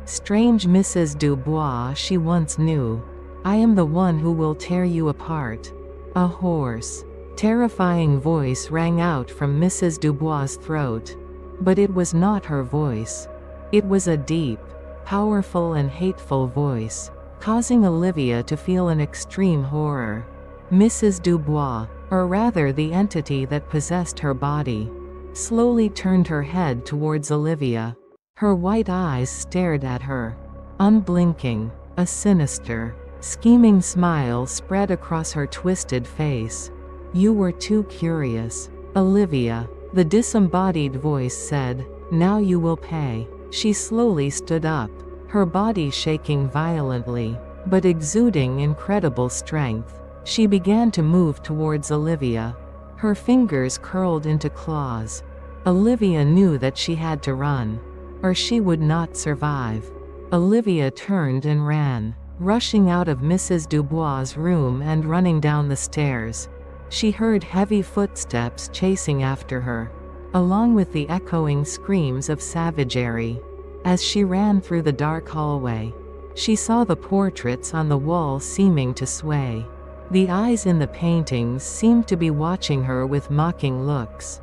strange Mrs. Dubois she once knew. I am the one who will tear you apart. A hoarse, terrifying voice rang out from Mrs. Dubois' throat. But it was not her voice. It was a deep, powerful and hateful voice, causing Olivia to feel an extreme horror. Mrs. Dubois, or rather the entity that possessed her body, slowly turned her head towards Olivia. Her white eyes stared at her, unblinking. A sinister, scheming smile spread across her twisted face. You were too curious, Olivia, the disembodied voice said. Now you will pay. She slowly stood up, her body shaking violently, but exuding incredible strength. She began to move towards Olivia, her fingers curled into claws. Olivia knew that she had to run, or she would not survive. Olivia turned and ran, rushing out of Mrs. Dubois' room and running down the stairs. She heard heavy footsteps chasing after her, along with the echoing screams of savagery. As she ran through the dark hallway, she saw the portraits on the wall seeming to sway. The eyes in the paintings seemed to be watching her with mocking looks.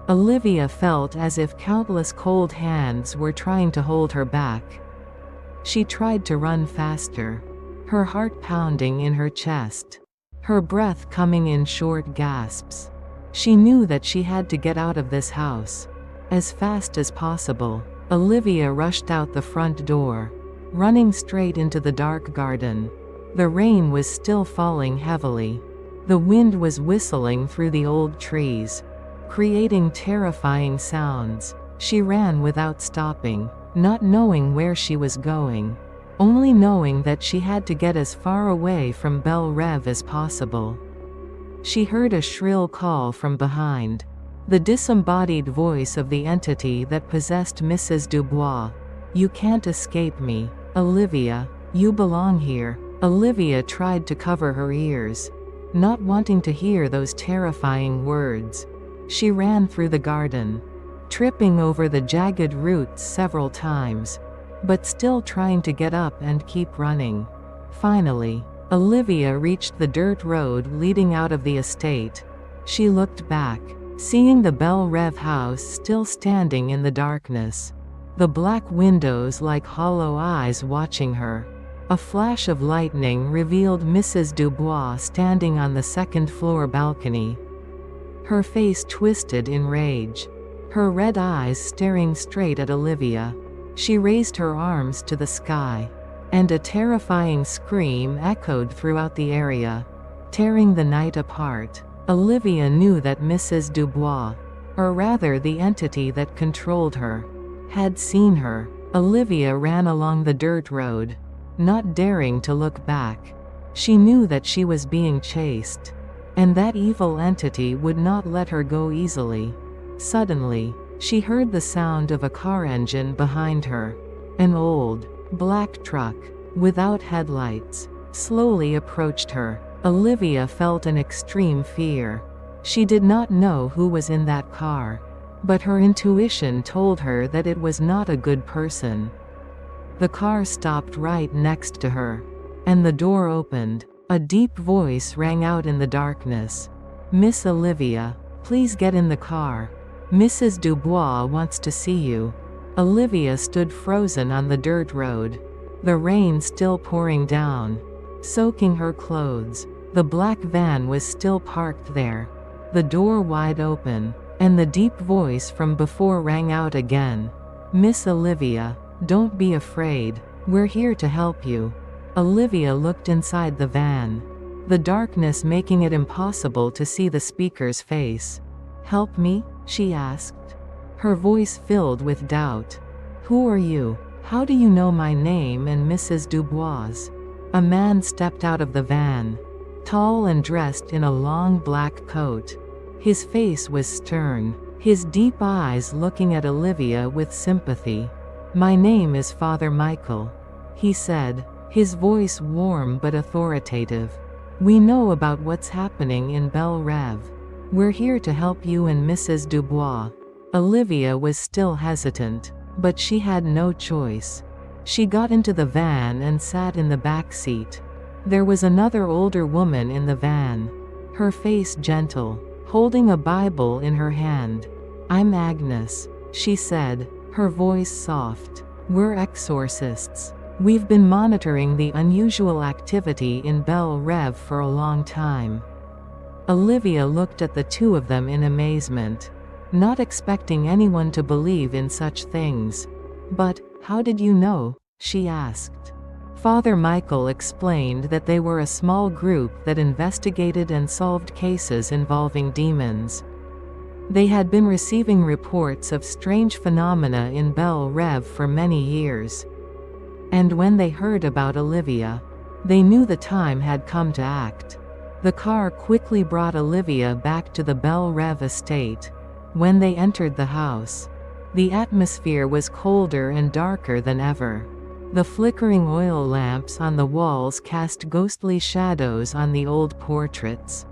Olivia felt as if countless cold hands were trying to hold her back. She tried to run faster, her heart pounding in her chest, her breath coming in short gasps. She knew that she had to get out of this house as fast as possible. Olivia rushed out the front door, running straight into the dark garden. The rain was still falling heavily. The wind was whistling through the old trees, creating terrifying sounds. She ran without stopping, not knowing where she was going, only knowing that she had to get as far away from Belle Reve as possible. She heard a shrill call from behind, the disembodied voice of the entity that possessed Mrs. Dubois. You can't escape me, Olivia. You belong here. Olivia tried to cover her ears, not wanting to hear those terrifying words. She ran through the garden, tripping over the jagged roots several times, but still trying to get up and keep running. Finally, Olivia reached the dirt road leading out of the estate. She looked back, seeing the Belle Reve house still standing in the darkness, the black windows like hollow eyes watching her. A flash of lightning revealed Mrs. Dubois standing on the second-floor balcony, her face twisted in rage, her red eyes staring straight at Olivia. She raised her arms to the sky, and a terrifying scream echoed throughout the area, tearing the night apart. Olivia knew that Mrs. Dubois, or rather the entity that controlled her, had seen her. Olivia ran along the dirt road, not daring to look back. She knew that she was being chased, and that evil entity would not let her go easily. Suddenly, she heard the sound of a car engine behind her. An old, black truck, without headlights, slowly approached her. Olivia felt an extreme fear. She did not know who was in that car, but her intuition told her that it was not a good person. The car stopped right next to her, and the door opened. A deep voice rang out in the darkness. Miss Olivia, please get in the car. Mrs. Dubois wants to see you. Olivia stood frozen on the dirt road, the rain still pouring down, soaking her clothes. The black van was still parked there, the door wide open, and the deep voice from before rang out again. Miss Olivia, don't be afraid. We're here to help you. Olivia looked inside the van. the darkness making it impossible to see the speaker's face. "Help me?" she asked, her voice filled with doubt. "Who are you? How do you know my name and Mrs. Dubois'?" A man stepped out of the van, tall and dressed in a long black coat. His face was stern, his deep eyes looking at Olivia with sympathy. "My name is Father Michael," he said, his voice warm but authoritative. "We know about what's happening in Belle Reve. We're here to help you and Mrs. Dubois." Olivia was still hesitant, but she had no choice. She got into the van and sat in the back seat. There was another older woman in the van, her face gentle, holding a Bible in her hand. "I'm Agnes," she said, her voice soft. "We're exorcists. We've been monitoring the unusual activity in Belle Reve for a long time." Olivia looked at the two of them in amazement, not expecting anyone to believe in such things. "But, how did you know?" she asked. Father Michael explained that they were a small group that investigated and solved cases involving demons. They had been receiving reports of strange phenomena in Belle Reve for many years. And when they heard about Olivia, they knew the time had come to act. The car quickly brought Olivia back to the Belle Reve estate. When they entered the house, the atmosphere was colder and darker than ever. The flickering oil lamps on the walls cast ghostly shadows on the old portraits.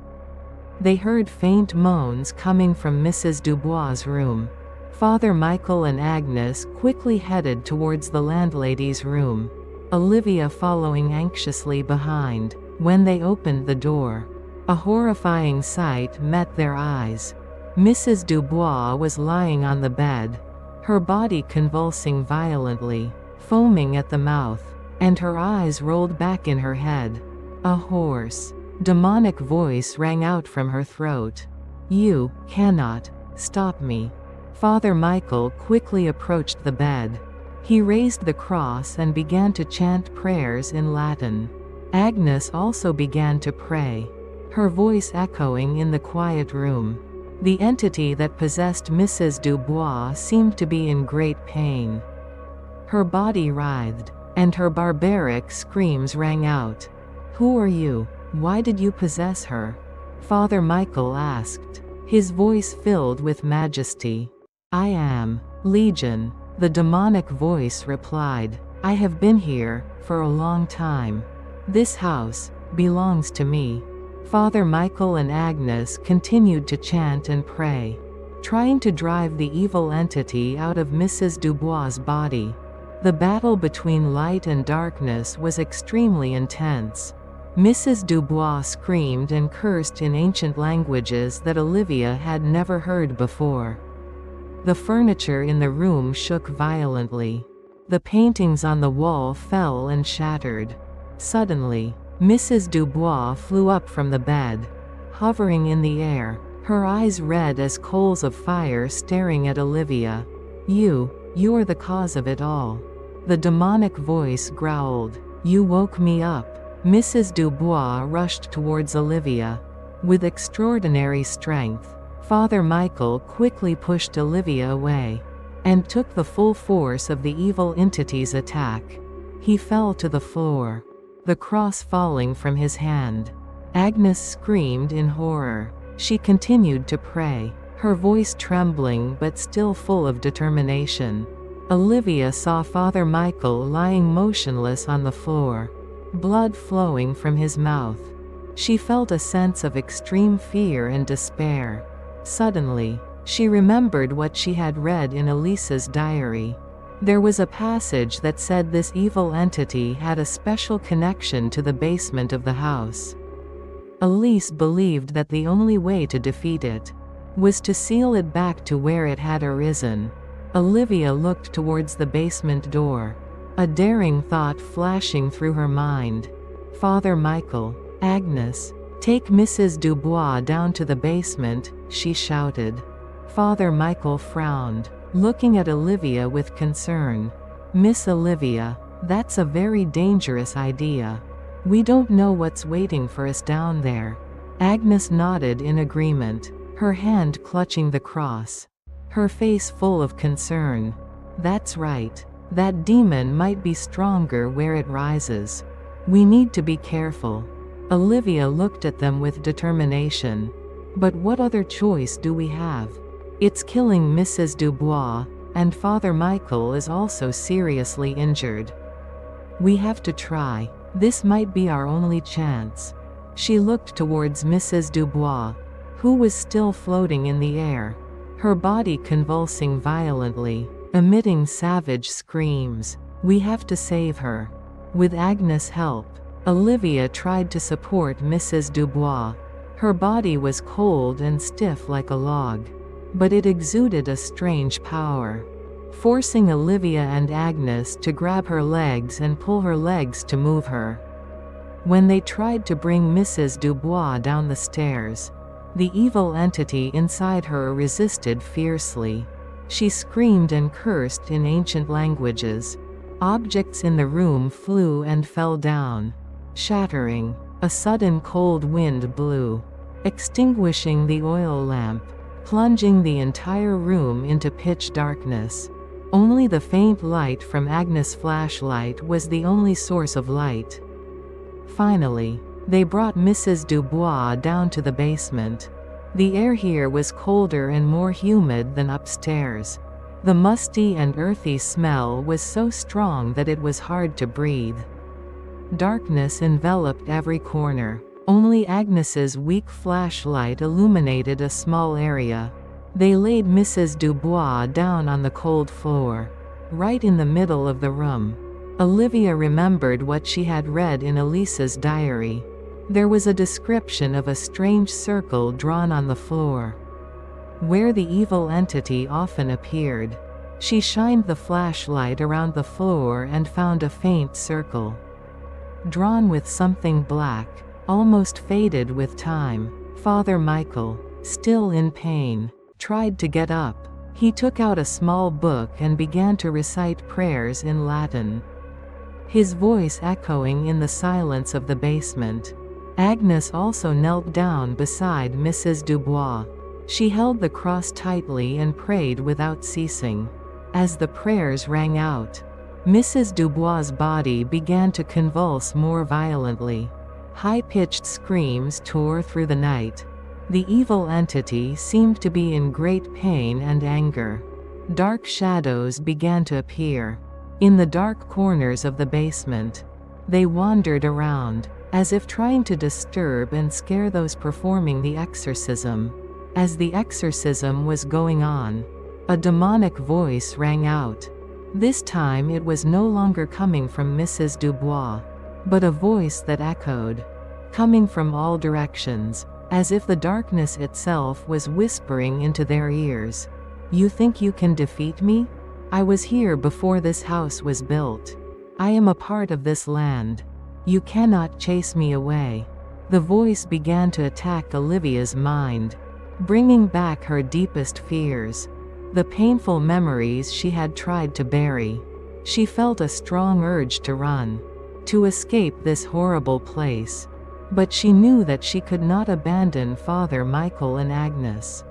They heard faint moans coming from Mrs. Dubois' room. Father Michael and Agnes quickly headed towards the landlady's room, Olivia following anxiously behind. When they opened the door, a horrifying sight met their eyes. Mrs. Dubois was lying on the bed, her body convulsing violently, foaming at the mouth, and her eyes rolled back in her head. A hoarse, demonic voice rang out from her throat. "You cannot stop me." Father Michael quickly approached the bed. He raised the cross and began to chant prayers in Latin. Agnes also began to pray, her voice echoing in the quiet room. The entity that possessed Mrs. Dubois seemed to be in great pain. Her body writhed, and her barbaric screams rang out. "Who are you? Why did you possess her?" Father Michael asked, his voice filled with majesty. "I am Legion," the demonic voice replied. "I have been here for a long time. This house belongs to me." Father Michael and Agnes continued to chant and pray, trying to drive the evil entity out of Mrs. Dubois' body. The battle between light and darkness was extremely intense. Mrs. Dubois screamed and cursed in ancient languages that Olivia had never heard before. The furniture in the room shook violently. The paintings on the wall fell and shattered. Suddenly, Mrs. Dubois flew up from the bed, hovering in the air, her eyes red as coals of fire staring at Olivia. You are the cause of it all," the demonic voice growled. "You woke me up." Mrs. Dubois rushed towards Olivia. With extraordinary strength, Father Michael quickly pushed Olivia away, and took the full force of the evil entity's attack. He fell to the floor, the cross falling from his hand. Agnes screamed in horror. She continued to pray, her voice trembling but still full of determination. Olivia saw Father Michael lying motionless on the floor, blood flowing from his mouth. She felt a sense of extreme fear and despair. Suddenly, she remembered what she had read in Elisa's diary. There was a passage that said this evil entity had a special connection to the basement of the house. Elise believed that the only way to defeat it was to seal it back to where it had arisen. Olivia looked towards the basement door, a daring thought flashing through her mind. "Father Michael, Agnes, take Mrs. Dubois down to the basement," she shouted. Father Michael frowned, looking at Olivia with concern. "Miss Olivia, that's a very dangerous idea. We don't know what's waiting for us down there. Agnes nodded in agreement, her hand clutching the cross, her face full of concern. That's right. That demon might be stronger where it rises. We need to be careful. Olivia looked at them with determination. But what other choice do we have? It's killing Mrs. Dubois, and Father Michael is also seriously injured. We have to try. This might be our only chance. She looked towards Mrs. Dubois, who was still floating in the air, her body convulsing violently, emitting savage screams. We have to save her. With Agnes' help, Olivia tried to support Mrs. Dubois. Her body was cold and stiff like a log, but it exuded a strange power, forcing Olivia and Agnes to grab her legs and pull her legs to move her. When they tried to bring Mrs. Dubois down the stairs, the evil entity inside her resisted fiercely. She screamed and cursed in ancient languages. Objects in the room flew and fell down, shattering. A sudden cold wind blew, extinguishing the oil lamp, plunging the entire room into pitch darkness. Only the faint light from Agnes' flashlight was the only source of light. Finally, they brought Mrs. Dubois down to the basement. The air here was colder and more humid than upstairs. The musty and earthy smell was so strong that it was hard to breathe. Darkness enveloped every corner. Only Agnes's weak flashlight illuminated a small area. They laid Mrs. Dubois down on the cold floor, right in the middle of the room. Olivia remembered what she had read in Elisa's diary. There was a description of a strange circle drawn on the floor, where the evil entity often appeared. She shined the flashlight around the floor and found a faint circle, drawn with something black, almost faded with time. Father Michael, still in pain, tried to get up. He took out a small book and began to recite prayers in Latin, his voice echoing in the silence of the basement. Agnes also knelt down beside Mrs. Dubois. She held the cross tightly and prayed without ceasing. As the prayers rang out, Mrs. Dubois' body began to convulse more violently. High-pitched screams tore through the night. The evil entity seemed to be in great pain and anger. Dark shadows began to appear in the dark corners of the basement. They wandered around, as if trying to disturb and scare those performing the exorcism. As the exorcism was going on, a demonic voice rang out. This time it was no longer coming from Mrs. Dubois, but a voice that echoed, coming from all directions, as if the darkness itself was whispering into their ears. You think you can defeat me? I was here before this house was built. I am a part of this land. You cannot chase me away. The voice began to attack Olivia's mind, bringing back her deepest fears, the painful memories she had tried to bury. She felt a strong urge to run, to escape this horrible place. But she knew that she could not abandon Father Michael and Agnes.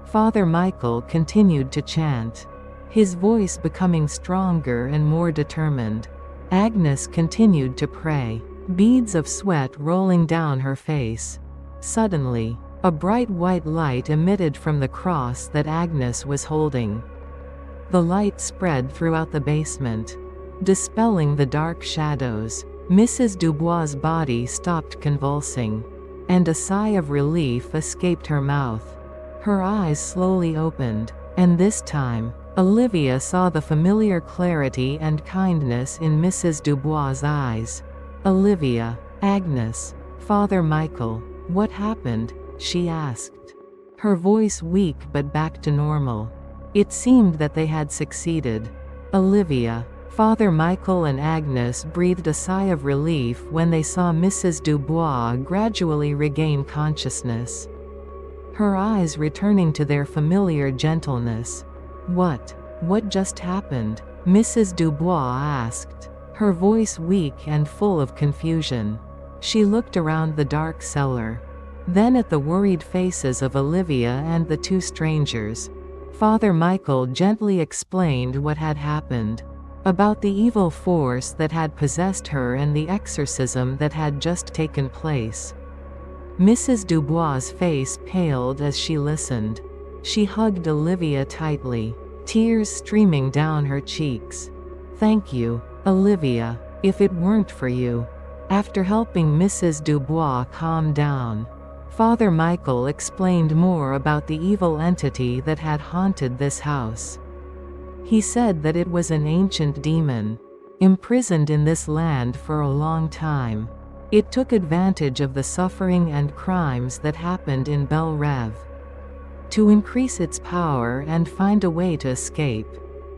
Father Michael continued to chant, his voice becoming stronger and more determined. Agnes continued to pray, beads of sweat rolling down her face. Suddenly, a bright white light emitted from the cross that Agnes was holding. The light spread throughout the basement, dispelling the dark shadows. Mrs. Dubois' body stopped convulsing, and a sigh of relief escaped her mouth. Her eyes slowly opened, and this time, Olivia saw the familiar clarity and kindness in Mrs. Dubois' eyes. Olivia, Agnes, Father Michael, what happened? She asked, her voice weak but back to normal. It seemed that they had succeeded. Olivia, Father Michael and Agnes breathed a sigh of relief when they saw Mrs. Dubois gradually regain consciousness, her eyes returning to their familiar gentleness. What just happened? Mrs. Dubois asked. her voice weak and full of confusion. She looked around the dark cellar, then at the worried faces of Olivia and the two strangers. Father Michael gently explained what had happened, about the evil force that had possessed her and the exorcism that had just taken place. Mrs. Dubois' face paled as she listened. She hugged Olivia tightly, tears streaming down her cheeks. "Thank you, Olivia. If it weren't for you." After helping Mrs. Dubois calm down, Father Michael explained more about the evil entity that had haunted this house. He said that it was an ancient demon, imprisoned in this land for a long time. It took advantage of the suffering and crimes that happened in Bel Rev to increase its power and find a way to escape.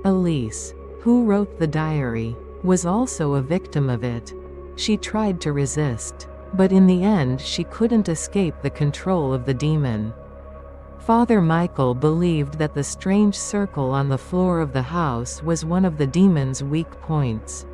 Elise, who wrote the diary, was also a victim of it. She tried to resist, but in the end she couldn't escape the control of the demon. Father Michael believed that the strange circle on the floor of the house was one of the demon's weak points,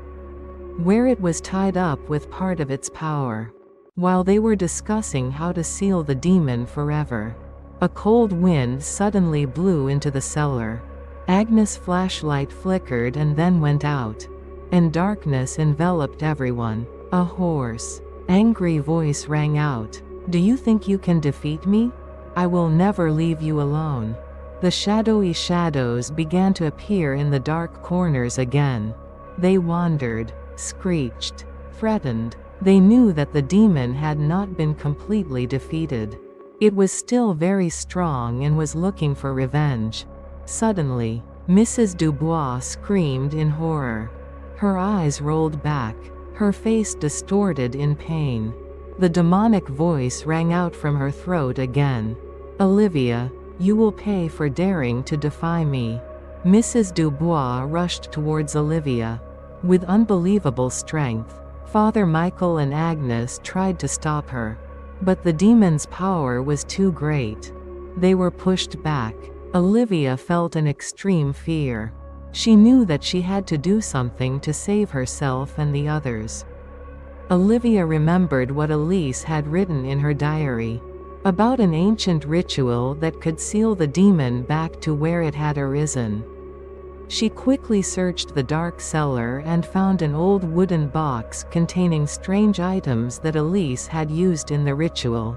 where it was tied up with part of its power. While they were discussing how to seal the demon forever, a cold wind suddenly blew into the cellar. Agnes' flashlight flickered and then went out, and darkness enveloped everyone. A hoarse, angry voice rang out. "Do you think you can defeat me? I will never leave you alone." The shadowy shadows began to appear in the dark corners again. They wandered, screeched, threatened. They knew that the demon had not been completely defeated. It was still very strong and was looking for revenge. Suddenly, Mrs. Dubois screamed in horror. Her eyes rolled back, her face distorted in pain. The demonic voice rang out from her throat again. "Olivia, you will pay for daring to defy me." Mrs. Dubois rushed towards Olivia. With unbelievable strength, Father Michael and Agnes tried to stop her, but the demon's power was too great. They were pushed back. Olivia felt an extreme fear. She knew that she had to do something to save herself and the others. Olivia remembered what Elise had written in her diary, about an ancient ritual that could seal the demon back to where it had arisen. She quickly searched the dark cellar and found an old wooden box containing strange items that Elise had used in the ritual.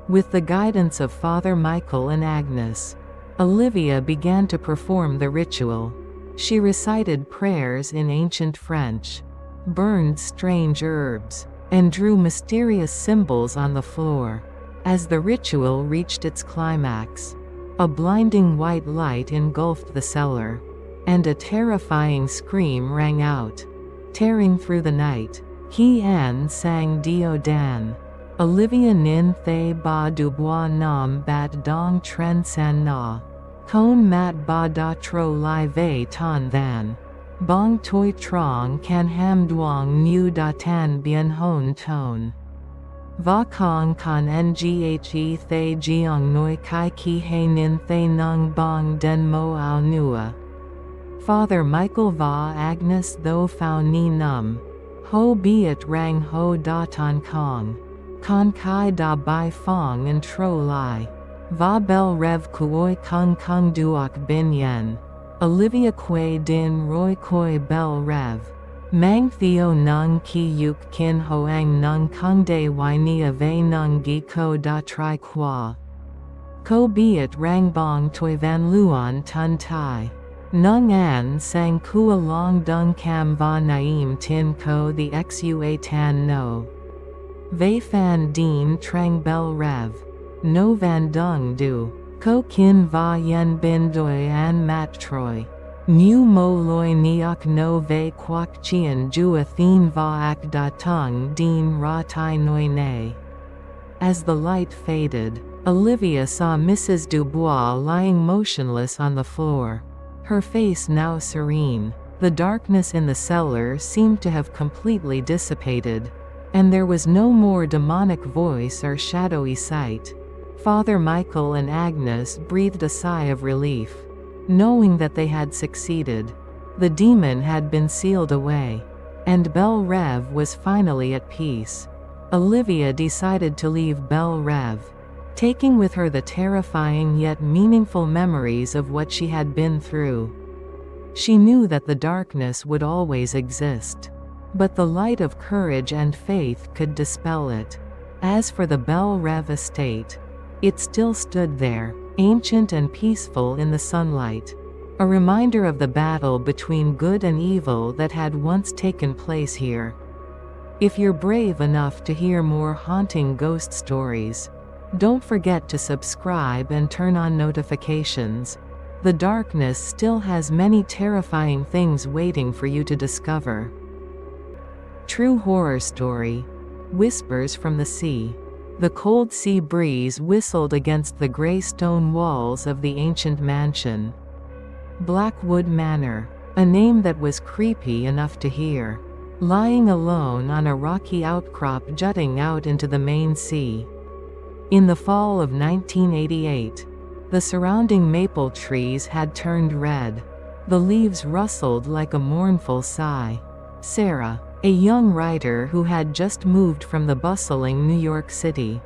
With the guidance of Father Michael and Agnes, Olivia began to perform the ritual. She recited prayers in ancient French, burned strange herbs, and drew mysterious symbols on the floor. As the ritual reached its climax, a blinding white light engulfed the cellar, and a terrifying scream rang out. Tearing through the night, THIEN sang Dio Dan. Olivia nin thay ba dubois nam bat dong tren san na. Kon mat ba da tro lai vei tan than. Bong toi trong can ham duong mu da tan bien hon ton. Va kong kan nghe thay jiong noi kai ki he nin thay nung bong den mo ao nua. Father Michael va Agnes tho phao ni num. Ho be it rang ho da tan kong. Con kai da bai fong and tro lai. Va bel rev kuoi kung kung duok bin yen. Olivia quay din roi koi bel rev. Mang theo nung ki yuk kin hoang nung kung de y nia ve nung gi ko da tri qua. Ko be it rang bong toi van luon tun tai. Nung an sang kua long dung cam va naim tin ko the xua tan no. Ve fan dien trang bel rev. No van dung du. Ko kin va yen bin doi an mat troy. Nu mo loi niok no ve quoc chien jua thin va ak da tung dien ra tai noi ne. As the light faded, Olivia saw Mrs. Dubois lying motionless on the floor, her face now serene. The darkness in the cellar seemed to have completely dissipated, and there was no more demonic voice or shadowy sight. Father Michael and Agnes breathed a sigh of relief, knowing that they had succeeded. The demon had been sealed away. and Belle Reve was finally at peace. Olivia decided to leave Belle Reve, taking with her the terrifying yet meaningful memories of what she had been through. She knew that the darkness would always exist, but the light of courage and faith could dispel it. As for the Belle Reve estate, it still stood there, ancient and peaceful in the sunlight, a reminder of the battle between good and evil that had once taken place here. If you're brave enough to hear more haunting ghost stories, don't forget to subscribe and turn on notifications. The darkness still has many terrifying things waiting for you to discover. True horror story. Whispers from the sea. The cold sea breeze whistled against the gray stone walls of the ancient mansion. Blackwood Manor, a name that was creepy enough to hear, lying alone on a rocky outcrop jutting out into the main sea. In the fall of 1988, the surrounding maple trees had turned red. The leaves rustled like a mournful sigh. Sarah, a young writer who had just moved from the bustling New York City,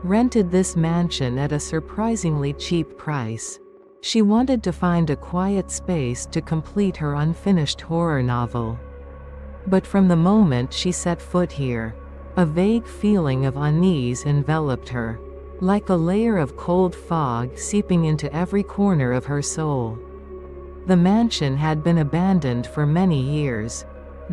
rented this mansion at a surprisingly cheap price. She wanted to find a quiet space to complete her unfinished horror novel. But from the moment she set foot here, a vague feeling of unease enveloped her, like a layer of cold fog seeping into every corner of her soul. The mansion had been abandoned for many years.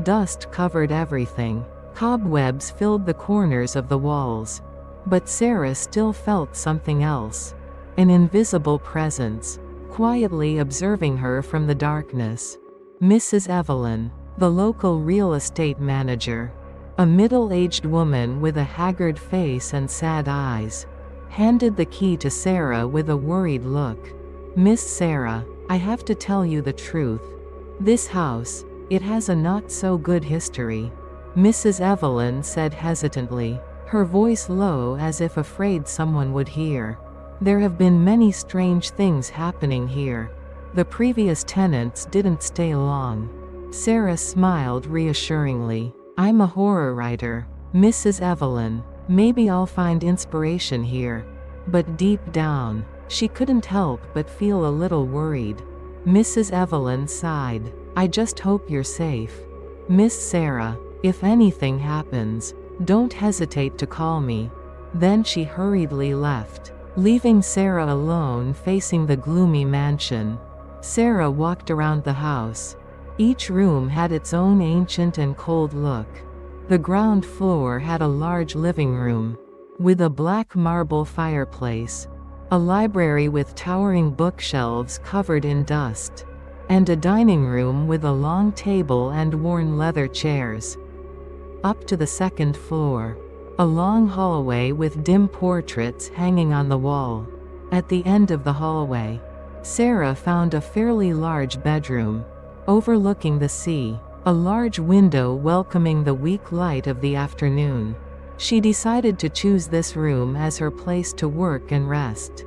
Dust covered everything. Cobwebs filled the corners of the walls. But Sarah still felt something else. An invisible presence, quietly observing her from the darkness. Mrs. Evelyn, the local real estate manager, a middle-aged woman with a haggard face and sad eyes, handed the key to Sarah with a worried look. "Miss Sarah, I have to tell you the truth. This house, it has a not-so-good history," Mrs. Evelyn said hesitantly, her voice low as if afraid someone would hear. "There have been many strange things happening here. The previous tenants didn't stay long." Sarah smiled reassuringly. "I'm a horror writer, Mrs. Evelyn. Maybe I'll find inspiration here." But deep down, she couldn't help but feel a little worried. Mrs. Evelyn sighed. "I just hope you're safe. Miss Sarah, if anything happens, don't hesitate to call me." Then she hurriedly left, leaving Sarah alone facing the gloomy mansion. Sarah walked around the house. Each room had its own ancient and cold look. The ground floor had a large living room, with a black marble fireplace, a library with towering bookshelves covered in dust, and a dining room with a long table and worn leather chairs. Up to the second floor, a long hallway with dim portraits hanging on the wall. At the end of the hallway, Sarah found a fairly large bedroom, overlooking the sea, a large window welcoming the weak light of the afternoon. She decided to choose this room as her place to work and rest.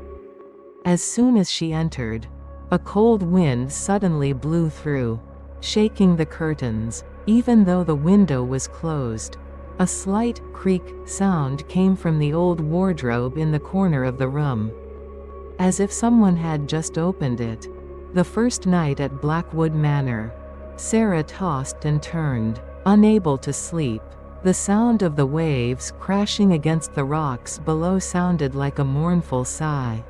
As soon as she entered, a cold wind suddenly blew through, shaking the curtains. Even though the window was closed, a slight creak sound came from the old wardrobe in the corner of the room, as if someone had just opened it. The first night at Blackwood Manor, Sarah tossed and turned, unable to sleep. The sound of the waves crashing against the rocks below sounded like a mournful sigh.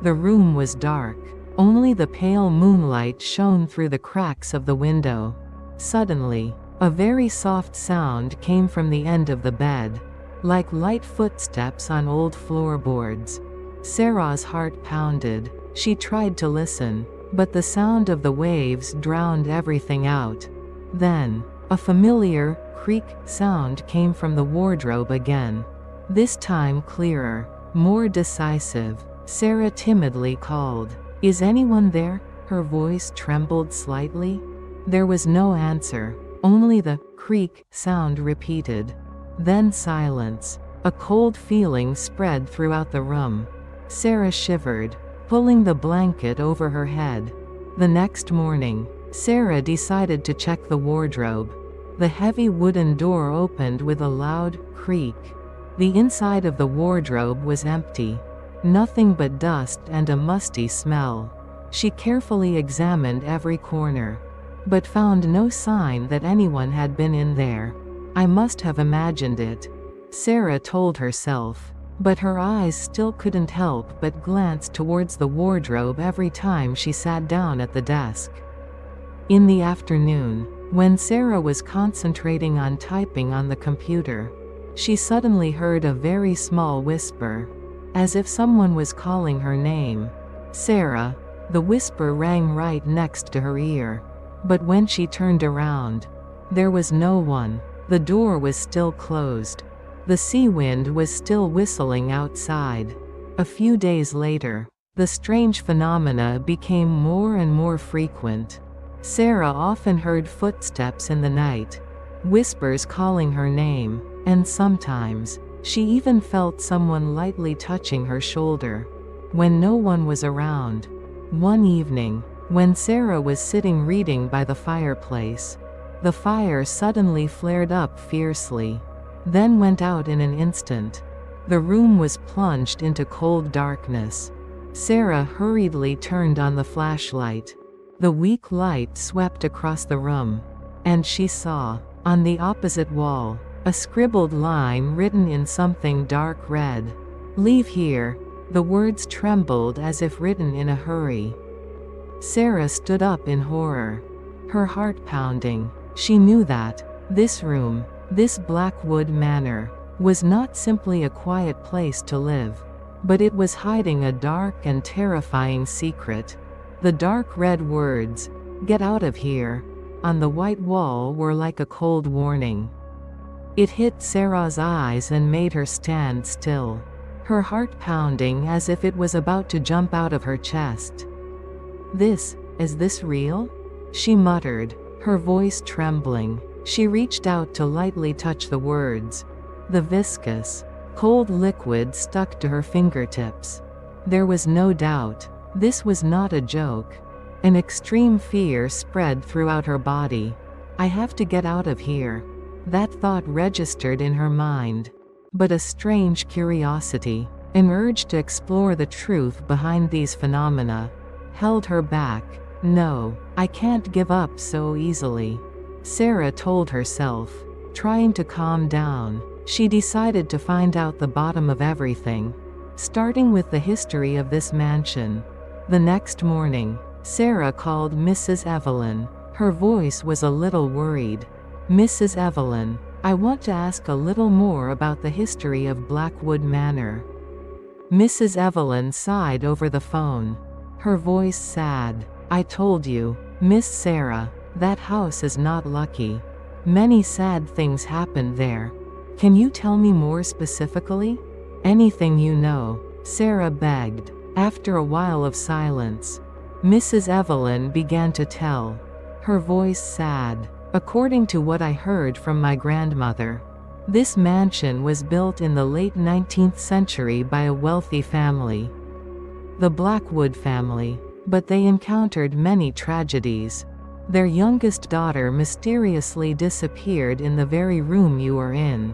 The room was dark. Only the pale moonlight shone through the cracks of the window. Suddenly, a very soft sound came from the end of the bed, like light footsteps on old floorboards. Sarah's heart pounded. She tried to listen, but the sound of the waves drowned everything out. Then, a familiar creak sound came from the wardrobe again. This time clearer, more decisive. Sarah timidly called, "Is anyone there?" Her voice trembled slightly. There was no answer, only the creak sound repeated. Then silence. A cold feeling spread throughout the room. Sarah shivered, pulling the blanket over her head. The next morning, Sarah decided to check the wardrobe. The heavy wooden door opened with a loud creak. The inside of the wardrobe was empty. Nothing but dust and a musty smell. She carefully examined every corner, but found no sign that anyone had been in there. I must have imagined it, Sarah told herself, but her eyes still couldn't help but glance towards the wardrobe every time she sat down at the desk. In the afternoon, when Sarah was concentrating on typing on the computer, she suddenly heard a very small whisper, as if someone was calling her name. Sarah. The whisper rang right next to her ear. But when she turned around, there was no one. The door was still closed. The sea wind was still whistling outside. A few days later, the strange phenomena became more and more frequent. Sarah often heard footsteps in the night, whispers calling her name, and sometimes, she even felt someone lightly touching her shoulder. When no one was around, one evening, when Sarah was sitting reading by the fireplace, the fire suddenly flared up fiercely, then went out in an instant. The room was plunged into cold darkness. Sarah hurriedly turned on the flashlight. The weak light swept across the room, and she saw, on the opposite wall, a scribbled line written in something dark red. "Leave here." The words trembled as if written in a hurry. Sarah stood up in horror, her heart pounding. She knew that this room, this Blackwood Manor, was not simply a quiet place to live, but it was hiding a dark and terrifying secret. The dark red words, "Get out of here," on the white wall were like a cold warning. It hit Sarah's eyes and made her stand still, her heart pounding as if it was about to jump out of her chest. Is this real?" she muttered, her voice trembling. She reached out to lightly touch the words. The viscous, cold liquid stuck to her fingertips. There was no doubt, this was not a joke. An extreme fear spread throughout her body. "I have to get out of here." That thought registered in her mind. But a strange curiosity, an urge to explore the truth behind these phenomena, held her back. "No, I can't give up so easily," Sarah told herself. Trying to calm down, she decided to find out the bottom of everything, starting with the history of this mansion. The next morning, Sarah called Mrs. Evelyn. Her voice was a little worried. "Mrs. Evelyn, I want to ask a little more about the history of Blackwood Manor." Mrs. Evelyn sighed over the phone, her voice sad. "I told you, Miss Sarah, that house is not lucky. Many sad things happened there. Can you tell me more specifically?" "Anything you know," Sarah begged. After a while of silence, Mrs. Evelyn began to tell, her voice sad. "According to what I heard from my grandmother, this mansion was built in the late 19th century by a wealthy family, the Blackwood family, but they encountered many tragedies. Their youngest daughter mysteriously disappeared in the very room you are in.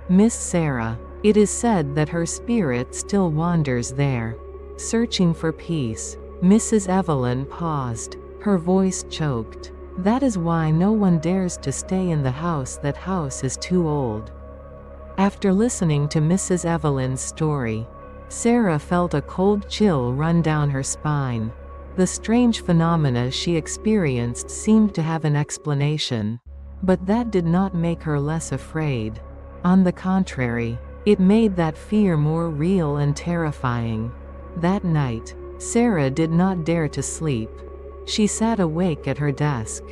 Miss Sarah, it is said that her spirit still wanders there, searching for peace." Mrs. Evelyn paused, her voice choked. "That is why no one dares to stay in the house. That house is too old." After listening to Mrs. Evelyn's story, Sarah felt a cold chill run down her spine. The strange phenomena she experienced seemed to have an explanation, but that did not make her less afraid. On the contrary, it made that fear more real and terrifying. That night, Sarah did not dare to sleep. She sat awake at her desk,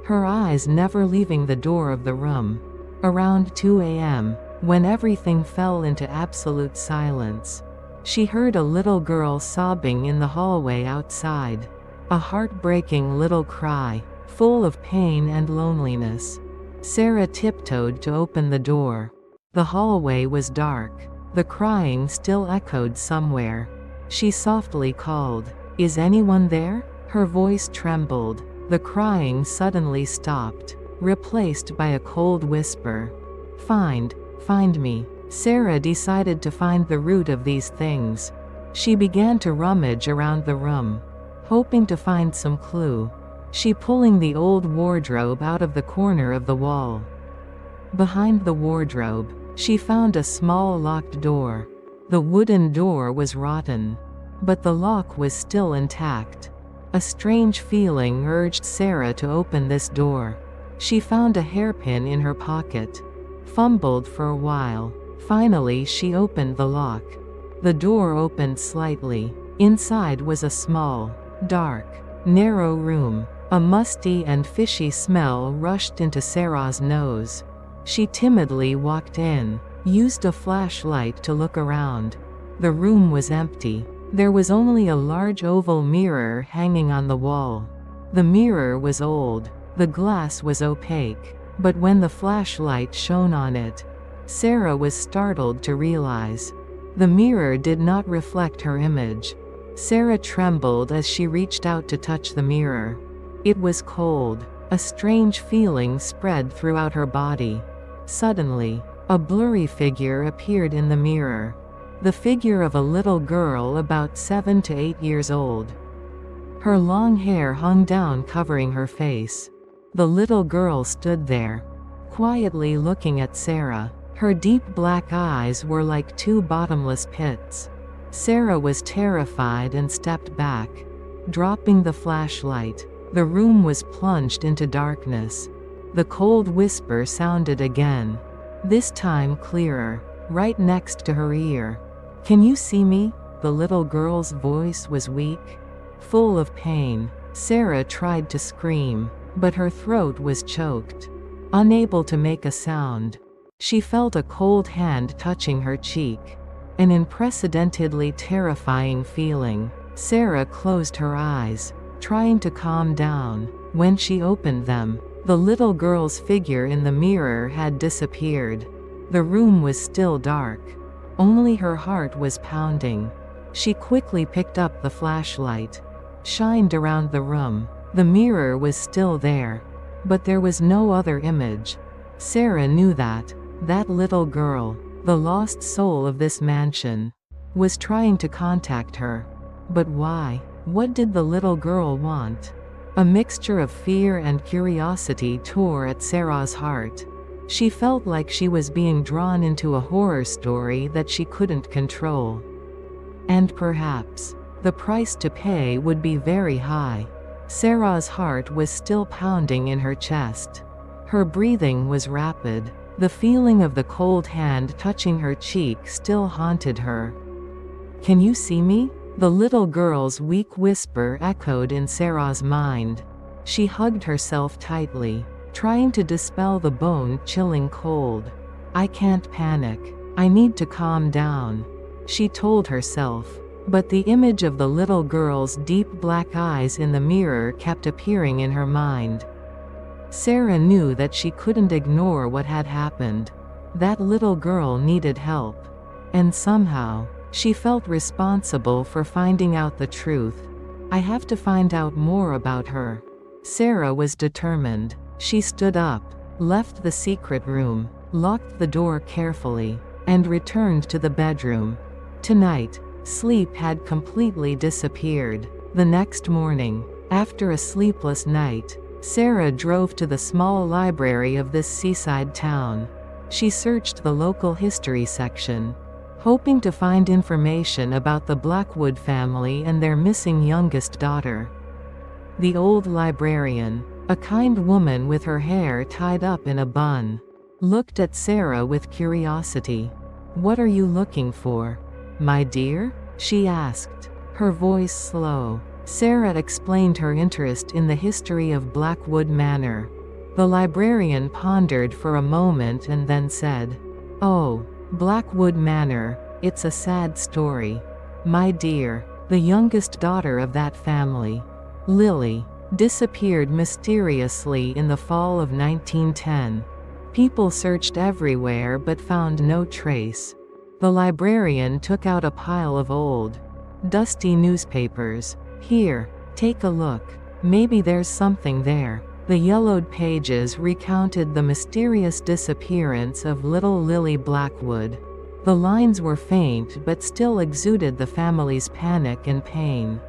her eyes never leaving the door of the room. Around 2 a.m., when everything fell into absolute silence, she heard a little girl sobbing in the hallway outside. A heartbreaking little cry, full of pain and loneliness. Sarah tiptoed to open the door. The hallway was dark. The crying still echoed somewhere. She softly called, "Is anyone there?" Her voice trembled. The crying suddenly stopped. replaced by a cold whisper. Find me. Sarah decided to find the root of these things. She began to rummage around the room, hoping to find some clue. She pulling the old wardrobe out of the corner of the wall. Behind the wardrobe, she found a small locked door. The wooden door was rotten, but the lock was still intact. A strange feeling urged Sarah to open this door. She found a hairpin in her pocket, fumbled for a while. Finally she opened the lock. The door opened slightly. Inside was a small, dark, narrow room. A musty and fishy smell rushed into Sarah's nose. She timidly walked in, used a flashlight to look around. The room was empty. There was only a large oval mirror hanging on the wall. The mirror was old. The glass was opaque. But when the flashlight shone on it, Sarah was startled to realize the mirror did not reflect her image. Sarah trembled as she reached out to touch the mirror. It was cold. A strange feeling spread throughout her body. Suddenly, a blurry figure appeared in the mirror. The figure of a little girl about 7 to 8 years old. Her long hair hung down covering her face. The little girl stood there, quietly looking at Sarah. Her deep black eyes were like two bottomless pits. Sarah was terrified and stepped back, dropping the flashlight. The room was plunged into darkness. The cold whisper sounded again, this time clearer, right next to her ear. "Can you see me?" The little girl's voice was weak, full of pain. Sarah tried to scream, but her throat was choked. Unable to make a sound, she felt a cold hand touching her cheek. An unprecedentedly terrifying feeling. Sarah closed her eyes, trying to calm down. When she opened them, the little girl's figure in the mirror had disappeared. The room was still dark. Only her heart was pounding. She quickly picked up the flashlight, shined around the room. The mirror was still there, but there was no other image. Sarah knew that little girl, the lost soul of this mansion, was trying to contact her. But why? What did the little girl want? A mixture of fear and curiosity tore at Sarah's heart. She felt like she was being drawn into a horror story that she couldn't control. And perhaps, the price to pay would be very high. Sarah's heart was still pounding in her chest. Her breathing was rapid. The feeling of the cold hand touching her cheek still haunted her. "Can you see me?" The little girl's weak whisper echoed in Sarah's mind. She hugged herself tightly, trying to dispel the bone-chilling cold. "I can't panic. I need to calm down," she told herself. But the image of the little girl's deep black eyes in the mirror kept appearing in her mind. Sarah knew that she couldn't ignore what had happened. That little girl needed help. And somehow, she felt responsible for finding out the truth. "I have to find out more about her." Sarah was determined. She stood up, left the secret room, locked the door carefully, and returned to the bedroom. Tonight, sleep had completely disappeared. The next morning, after a sleepless night, Sarah drove to the small library of this seaside town. She searched the local history section, hoping to find information about the Blackwood family and their missing youngest daughter. The old librarian, a kind woman with her hair tied up in a bun, looked at Sarah with curiosity. "What are you looking for, my dear?" she asked, her voice slow. Sarah explained her interest in the history of Blackwood Manor. The librarian pondered for a moment and then said, "Oh, Blackwood Manor, it's a sad story, my dear. The youngest daughter of that family, Lily, disappeared mysteriously in the fall of 1910. People searched everywhere but found no trace." The librarian took out a pile of old, dusty newspapers. "Here, take a look. Maybe there's something there." The yellowed pages recounted the mysterious disappearance of little Lily Blackwood. The lines were faint but still exuded the family's panic and pain.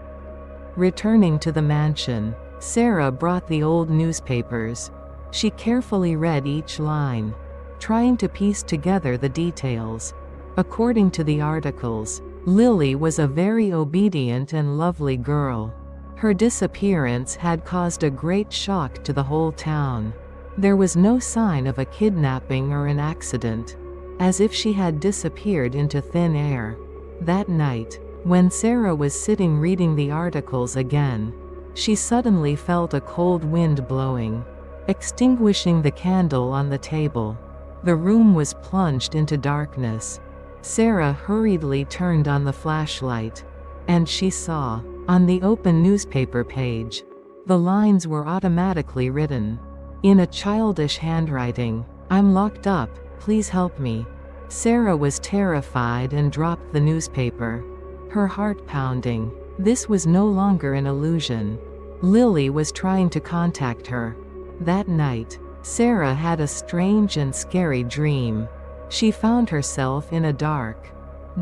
Returning to the mansion, Sarah brought the old newspapers. She carefully read each line, trying to piece together the details. According to the articles, Lily was a very obedient and lovely girl. Her disappearance had caused a great shock to the whole town. There was no sign of a kidnapping or an accident, as if she had disappeared into thin air. That night, when Sarah was sitting reading the articles again, she suddenly felt a cold wind blowing. Extinguishing the candle on the table, the room was plunged into darkness. Sarah hurriedly turned on the flashlight, and she saw, on the open newspaper page, the lines were automatically written. In a childish handwriting, "I'm locked up, please help me." Sarah was terrified and dropped the newspaper, her heart pounding. This was no longer an illusion. Lily was trying to contact her. That night, Sarah had a strange and scary dream. She found herself in a dark,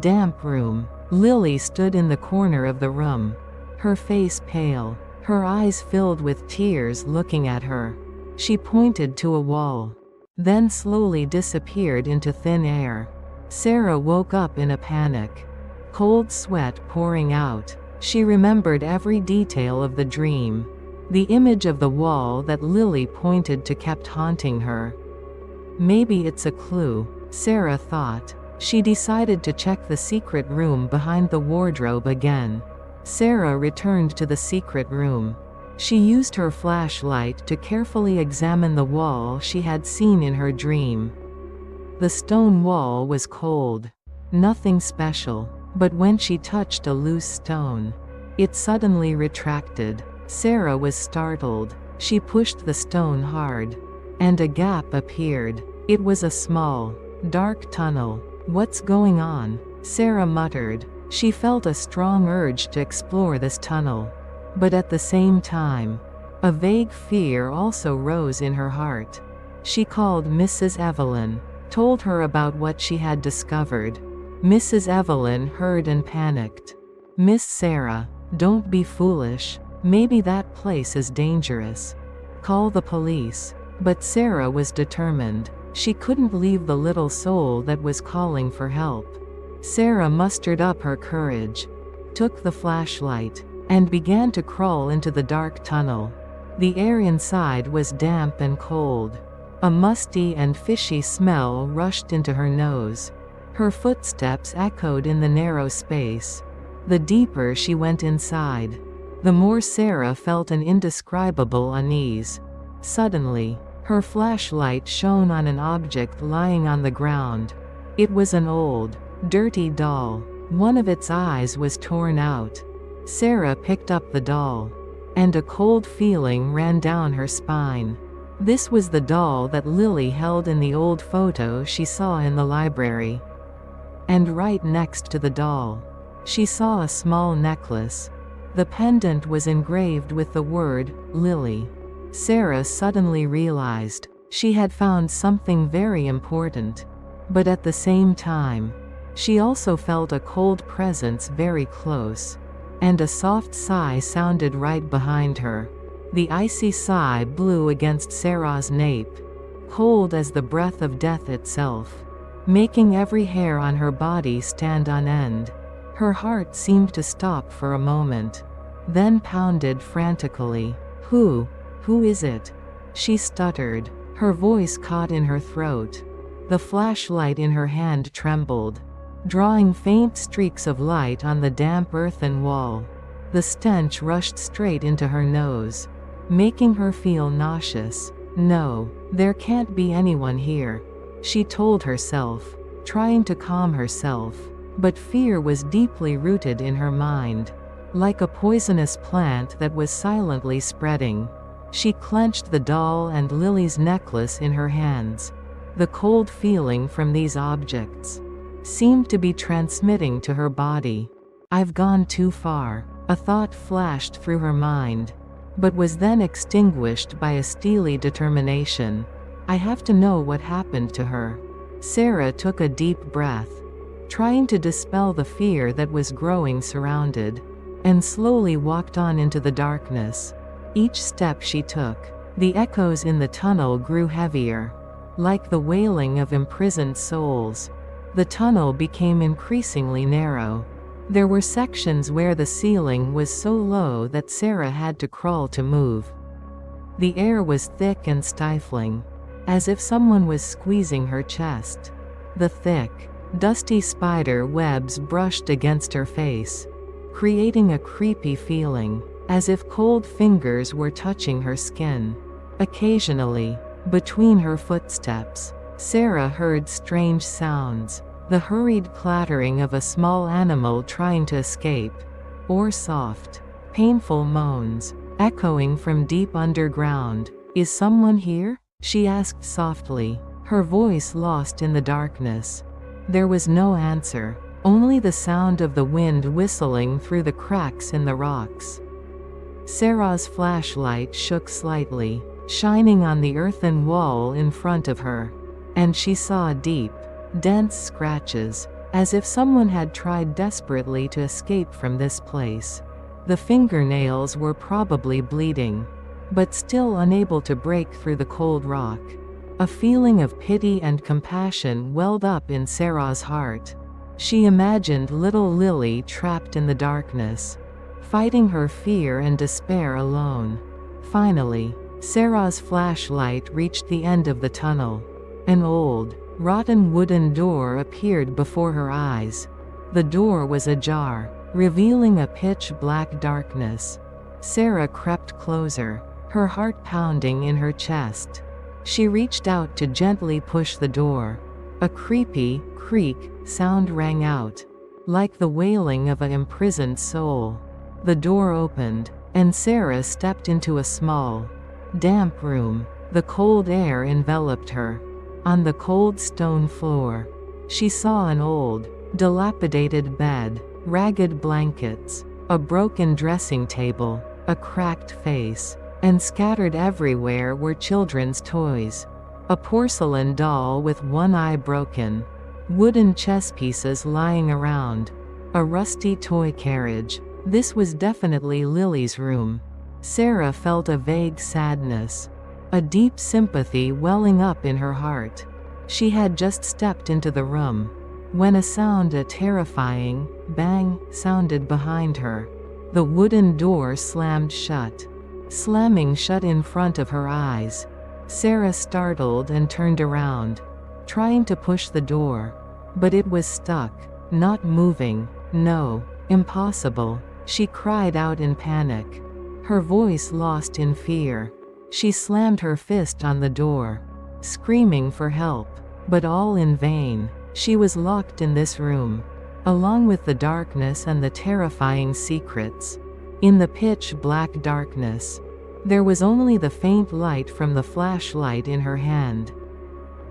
damp room. Lily stood in the corner of the room, her face pale, her eyes filled with tears looking at her. She pointed to a wall, then slowly disappeared into thin air. Sarah woke up in a panic, cold sweat pouring out. She remembered every detail of the dream. The image of the wall that Lily pointed to kept haunting her. Maybe it's a clue, Sarah thought. She decided to check the secret room behind the wardrobe again. Sarah returned to the secret room. She used her flashlight to carefully examine the wall she had seen in her dream. The stone wall was cold. Nothing special. But when she touched a loose stone, it suddenly retracted. Sarah was startled. She pushed the stone hard, and a gap appeared. It was a small, dark tunnel. "What's going on?" Sarah muttered. She felt a strong urge to explore this tunnel. But at the same time, a vague fear also rose in her heart. She called Mrs. Evelyn, told her about what she had discovered. Mrs. Evelyn heard and panicked. "Miss Sarah, don't be foolish. Maybe that place is dangerous. Call the police." But Sarah was determined. She couldn't leave the little soul that was calling for help. Sarah mustered up her courage, took the flashlight, and began to crawl into the dark tunnel. The air inside was damp and cold. A musty and fishy smell rushed into her nose. Her footsteps echoed in the narrow space. The deeper she went inside, the more Sarah felt an indescribable unease. Suddenly, her flashlight shone on an object lying on the ground. It was an old, dirty doll. One of its eyes was torn out. Sarah picked up the doll, and a cold feeling ran down her spine. This was the doll that Lily held in the old photo she saw in the library. And right next to the doll, she saw a small necklace. The pendant was engraved with the word, Lily. Sarah suddenly realized she had found something very important. But at the same time, she also felt a cold presence very close. And a soft sigh sounded right behind her. The icy sigh blew against Sarah's nape, cold as the breath of death itself, making every hair on her body stand on end. Her heart seemed to stop for a moment, then pounded frantically. Who is it?" she stuttered. Her voice caught in her throat. The flashlight in her hand trembled, drawing faint streaks of light on the damp earthen wall. The stench rushed straight into her nose, making her feel nauseous. "No, there can't be anyone here," she told herself, trying to calm herself. But fear was deeply rooted in her mind, like a poisonous plant that was silently spreading. She clenched the doll and Lily's necklace in her hands. The cold feeling from these objects seemed to be transmitting to her body. "I've gone too far," a thought flashed through her mind. but was then extinguished by a steely determination. I have to know what happened to her. Sarah took a deep breath, trying to dispel the fear that was growing surrounded, and slowly walked on into the darkness. Each step she took, the echoes in the tunnel grew heavier, like the wailing of imprisoned souls. The tunnel became increasingly narrow. There were sections where the ceiling was so low that Sarah had to crawl to move. The air was thick and stifling, as if someone was squeezing her chest. The thick, dusty spider webs brushed against her face, creating a creepy feeling, as if cold fingers were touching her skin. Occasionally, between her footsteps, Sarah heard strange sounds, the hurried clattering of a small animal trying to escape, or soft, painful moans, echoing from deep underground. "Is someone here?" she asked softly, her voice lost in the darkness. There was no answer, only the sound of the wind whistling through the cracks in the rocks. Sarah's flashlight shook slightly, shining on the earthen wall in front of her, and she saw deep, dense scratches, as if someone had tried desperately to escape from this place. The fingernails were probably bleeding, but still unable to break through the cold rock. A feeling of pity and compassion welled up in Sarah's heart. She imagined little Lily trapped in the darkness, fighting her fear and despair alone. Finally, Sarah's flashlight reached the end of the tunnel. An old, rotten wooden door appeared before her eyes. The door was ajar, revealing a pitch-black darkness. Sarah crept closer, her heart pounding in her chest. She reached out to gently push the door. A creepy, creak sound rang out, like the wailing of an imprisoned soul. The door opened, and Sarah stepped into a small, damp room. The cold air enveloped her. On the cold stone floor, she saw an old, dilapidated bed, ragged blankets, a broken dressing table, a cracked face, and scattered everywhere were children's toys. A porcelain doll with one eye broken, wooden chess pieces lying around, a rusty toy carriage. This was definitely Lily's room. Sarah felt a vague sadness, a deep sympathy welling up in her heart. She had just stepped into the room, when a terrifying bang sounded behind her. The wooden door slammed shut, slamming shut in front of her eyes. Sarah startled and turned around, trying to push the door, but it was stuck, not moving. "No, impossible," she cried out in panic, her voice lost in fear. She slammed her fist on the door, screaming for help, but all in vain. She was locked in this room, along with the darkness and the terrifying secrets. In the pitch-black darkness, there was only the faint light from the flashlight in her hand.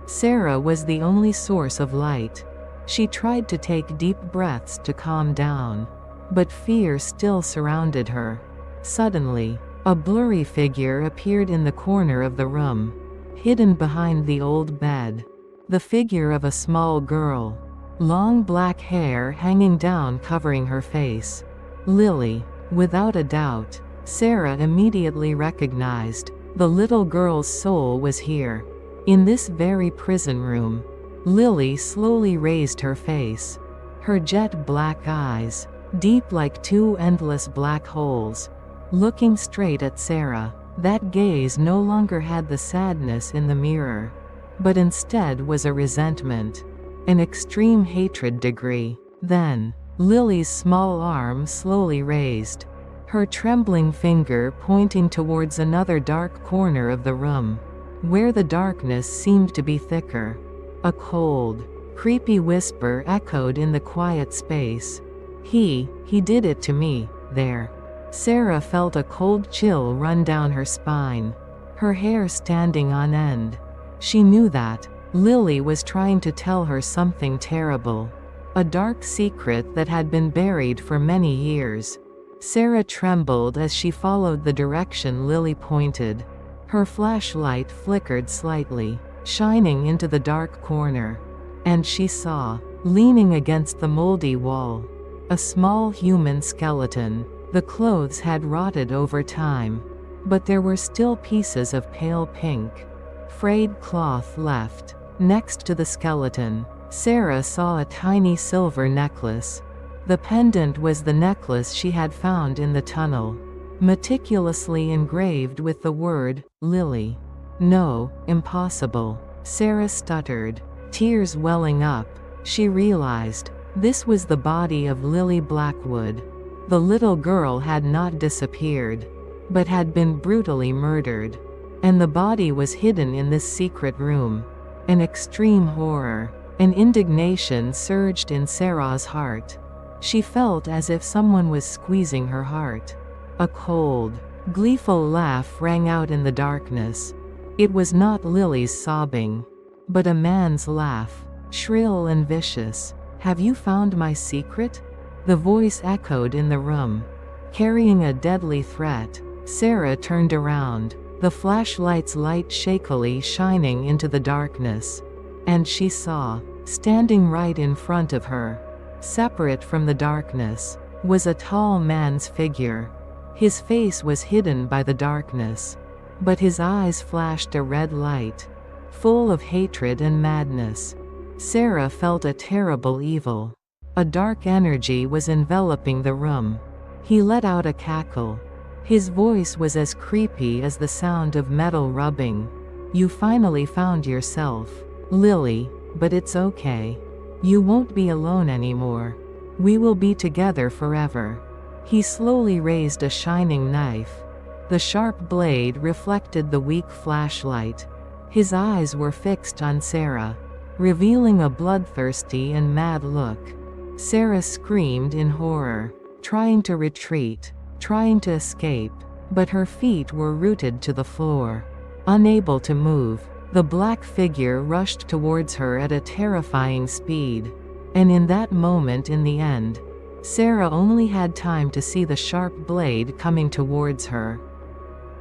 Sarah was the only source of light. She tried to take deep breaths to calm down, but fear still surrounded her. Suddenly, a blurry figure appeared in the corner of the room, hidden behind the old bed. The figure of a small girl, long black hair hanging down covering her face. Lily, without a doubt. Sarah immediately recognized. The little girl's soul was here, in this very prison room. Lily slowly raised her face, her jet black eyes, deep like two endless black holes, looking straight at Sarah. That gaze no longer had the sadness in the mirror, but instead was a resentment, an extreme hatred degree. Then, Lily's small arm slowly raised, her trembling finger pointing towards another dark corner of the room, where the darkness seemed to be thicker. A cold, creepy whisper echoed in the quiet space. He did it to me, there." Sarah felt a cold chill run down her spine, her hair standing on end. She knew that Lily was trying to tell her something terrible, a dark secret that had been buried for many years. Sarah trembled as she followed the direction Lily pointed. Her flashlight flickered slightly, shining into the dark corner. And she saw, leaning against the moldy wall, a small human skeleton. The clothes had rotted over time, but there were still pieces of pale pink, frayed cloth left. Next to the skeleton, Sarah saw a tiny silver necklace. The pendant was the necklace she had found in the tunnel, meticulously engraved with the word, Lily. No, impossible. Sarah stuttered, tears welling up. She realized, this was the body of Lily Blackwood. The little girl had not disappeared, but had been brutally murdered. And the body was hidden in this secret room. An extreme horror, an indignation surged in Sarah's heart. She felt as if someone was squeezing her heart. A cold, gleeful laugh rang out in the darkness. It was not Lily's sobbing, but a man's laugh, shrill and vicious. "Have you found my secret?" The voice echoed in the room, carrying a deadly threat. Sarah turned around, the flashlight's light shakily shining into the darkness. And she saw, standing right in front of her, separate from the darkness, was a tall man's figure. His face was hidden by the darkness, but his eyes flashed a red light, full of hatred and madness. Sarah felt a terrible evil. A dark energy was enveloping the room. He let out a cackle. His voice was as creepy as the sound of metal rubbing. "You finally found yourself, Lily, but it's okay. You won't be alone anymore. We will be together forever." He slowly raised a shining knife. The sharp blade reflected the weak flashlight. His eyes were fixed on Sarah, revealing a bloodthirsty and mad look. Sarah screamed in horror, trying to retreat, trying to escape, but her feet were rooted to the floor. Unable to move, the black figure rushed towards her at a terrifying speed. And in that moment, in the end, Sarah only had time to see the sharp blade coming towards her,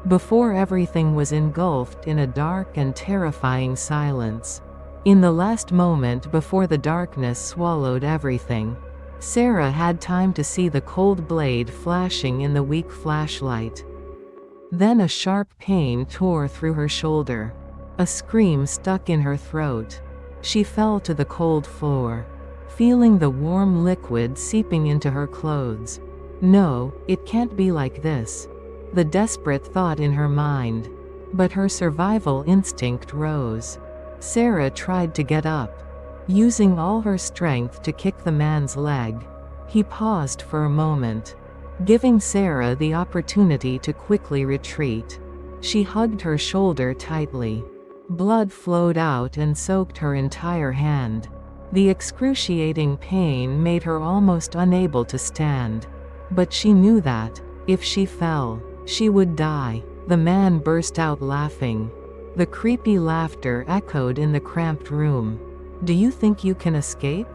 before everything was engulfed in a dark and terrifying silence. In the last moment before the darkness swallowed everything, Sarah had time to see the cold blade flashing in the weak flashlight. Then a sharp pain tore through her shoulder. A scream stuck in her throat. She fell to the cold floor, feeling the warm liquid seeping into her clothes. No, it can't be like this. The desperate thought in her mind. But her survival instinct rose. Sarah tried to get up, using all her strength to kick the man's leg. He paused for a moment, giving Sarah the opportunity to quickly retreat. She hugged her shoulder tightly. Blood flowed out and soaked her entire hand. The excruciating pain made her almost unable to stand. But she knew that, if she fell, she would die. The man burst out laughing. The creepy laughter echoed in the cramped room. "Do you think you can escape?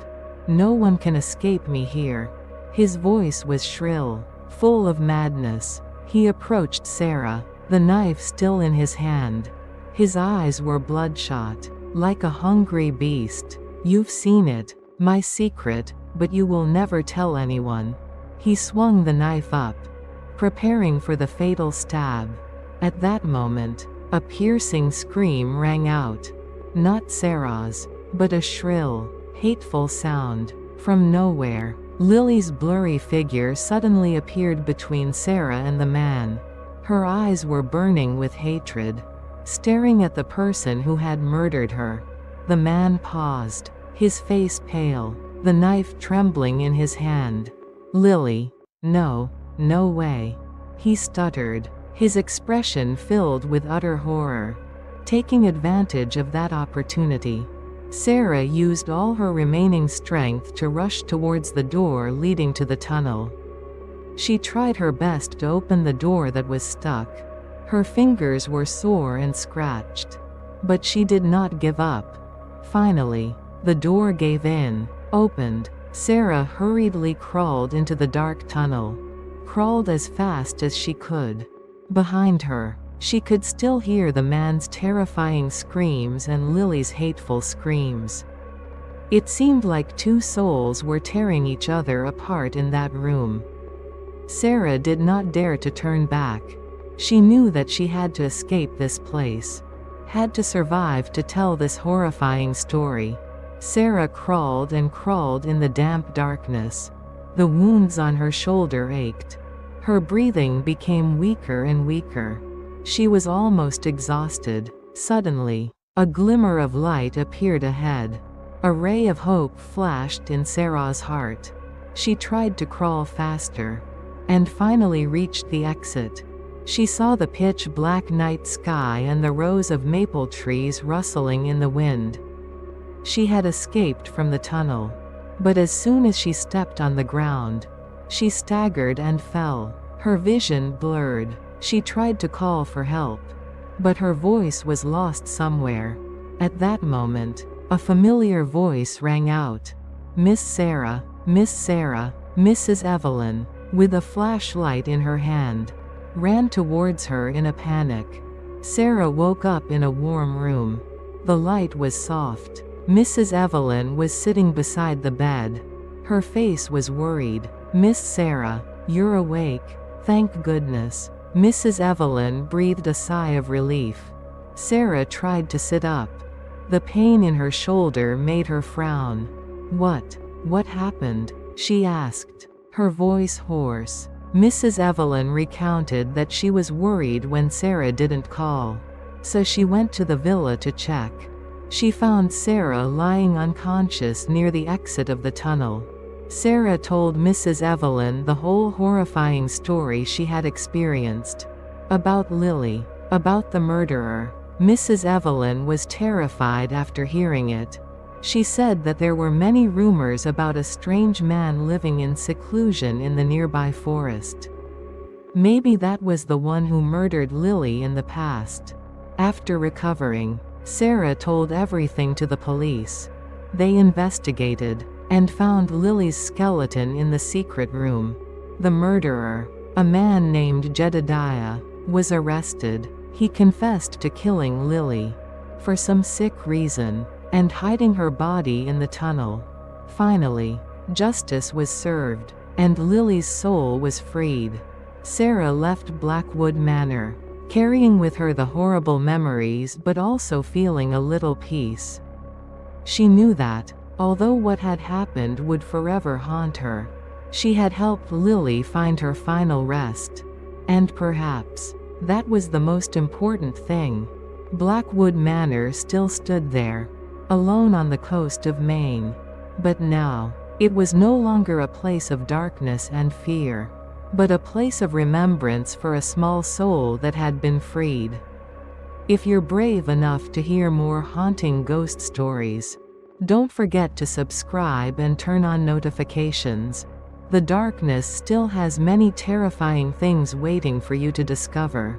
No one can escape me here." His voice was shrill, full of madness. He approached Sarah, the knife still in his hand. His eyes were bloodshot, like a hungry beast. "You've seen it, my secret, but you will never tell anyone." He swung the knife up, preparing for the fatal stab. At that moment, a piercing scream rang out. Not Sarah's, but a shrill, hateful sound. From nowhere, Lily's blurry figure suddenly appeared between Sarah and the man. Her eyes were burning with hatred, staring at the person who had murdered her. The man paused, his face pale, the knife trembling in his hand. "Lily, no, no way," he stuttered, his expression filled with utter horror. Taking advantage of that opportunity, Sarah used all her remaining strength to rush towards the door leading to the tunnel. She tried her best to open the door that was stuck. Her fingers were sore and scratched. But she did not give up. Finally, the door gave in, opened. Sarah hurriedly crawled into the dark tunnel, crawled as fast as she could. Behind her, she could still hear the man's terrifying screams and Lily's hateful screams. It seemed like two souls were tearing each other apart in that room. Sarah did not dare to turn back. She knew that she had to escape this place. Had to survive to tell this horrifying story. Sarah crawled and crawled in the damp darkness. The wounds on her shoulder ached. Her breathing became weaker and weaker. She was almost exhausted. Suddenly, a glimmer of light appeared ahead. A ray of hope flashed in Sarah's heart. She tried to crawl faster, and finally reached the exit. She saw the pitch-black night sky and the rows of maple trees rustling in the wind. She had escaped from the tunnel. But as soon as she stepped on the ground, she staggered and fell. Her vision blurred. She tried to call for help, but her voice was lost somewhere. At that moment, a familiar voice rang out. Miss Sarah, Mrs. Evelyn, with a flashlight in her hand, ran towards her in a panic. Sarah woke up in a warm room. The light was soft. Mrs. Evelyn was sitting beside the bed. Her face was worried. Miss Sarah, you're awake. Thank goodness. Mrs. Evelyn breathed a sigh of relief. Sarah tried to sit up. The pain in her shoulder made her frown. What happened? She asked, her voice hoarse. Mrs. Evelyn recounted that she was worried when Sarah didn't call. So she went to the villa to check. She found Sarah lying unconscious near the exit of the tunnel. Sarah told Mrs. Evelyn the whole horrifying story she had experienced. About Lily. About the murderer. Mrs. Evelyn was terrified after hearing it. She said that there were many rumors about a strange man living in seclusion in the nearby forest. Maybe that was the one who murdered Lily in the past. After recovering, Sarah told everything to the police. They investigated, and found Lily's skeleton in the secret room. The murderer, a man named Jedediah, was arrested. He confessed to killing Lily, for some sick reason, and hiding her body in the tunnel. Finally, justice was served, and Lily's soul was freed. Sarah left Blackwood Manor, carrying with her the horrible memories but also feeling a little peace. She knew that, although what had happened would forever haunt her, she had helped Lily find her final rest. And perhaps, that was the most important thing. Blackwood Manor still stood there, alone on the coast of Maine. But now, it was no longer a place of darkness and fear, but a place of remembrance for a small soul that had been freed. If you're brave enough to hear more haunting ghost stories, don't forget to subscribe and turn on notifications. The darkness still has many terrifying things waiting for you to discover.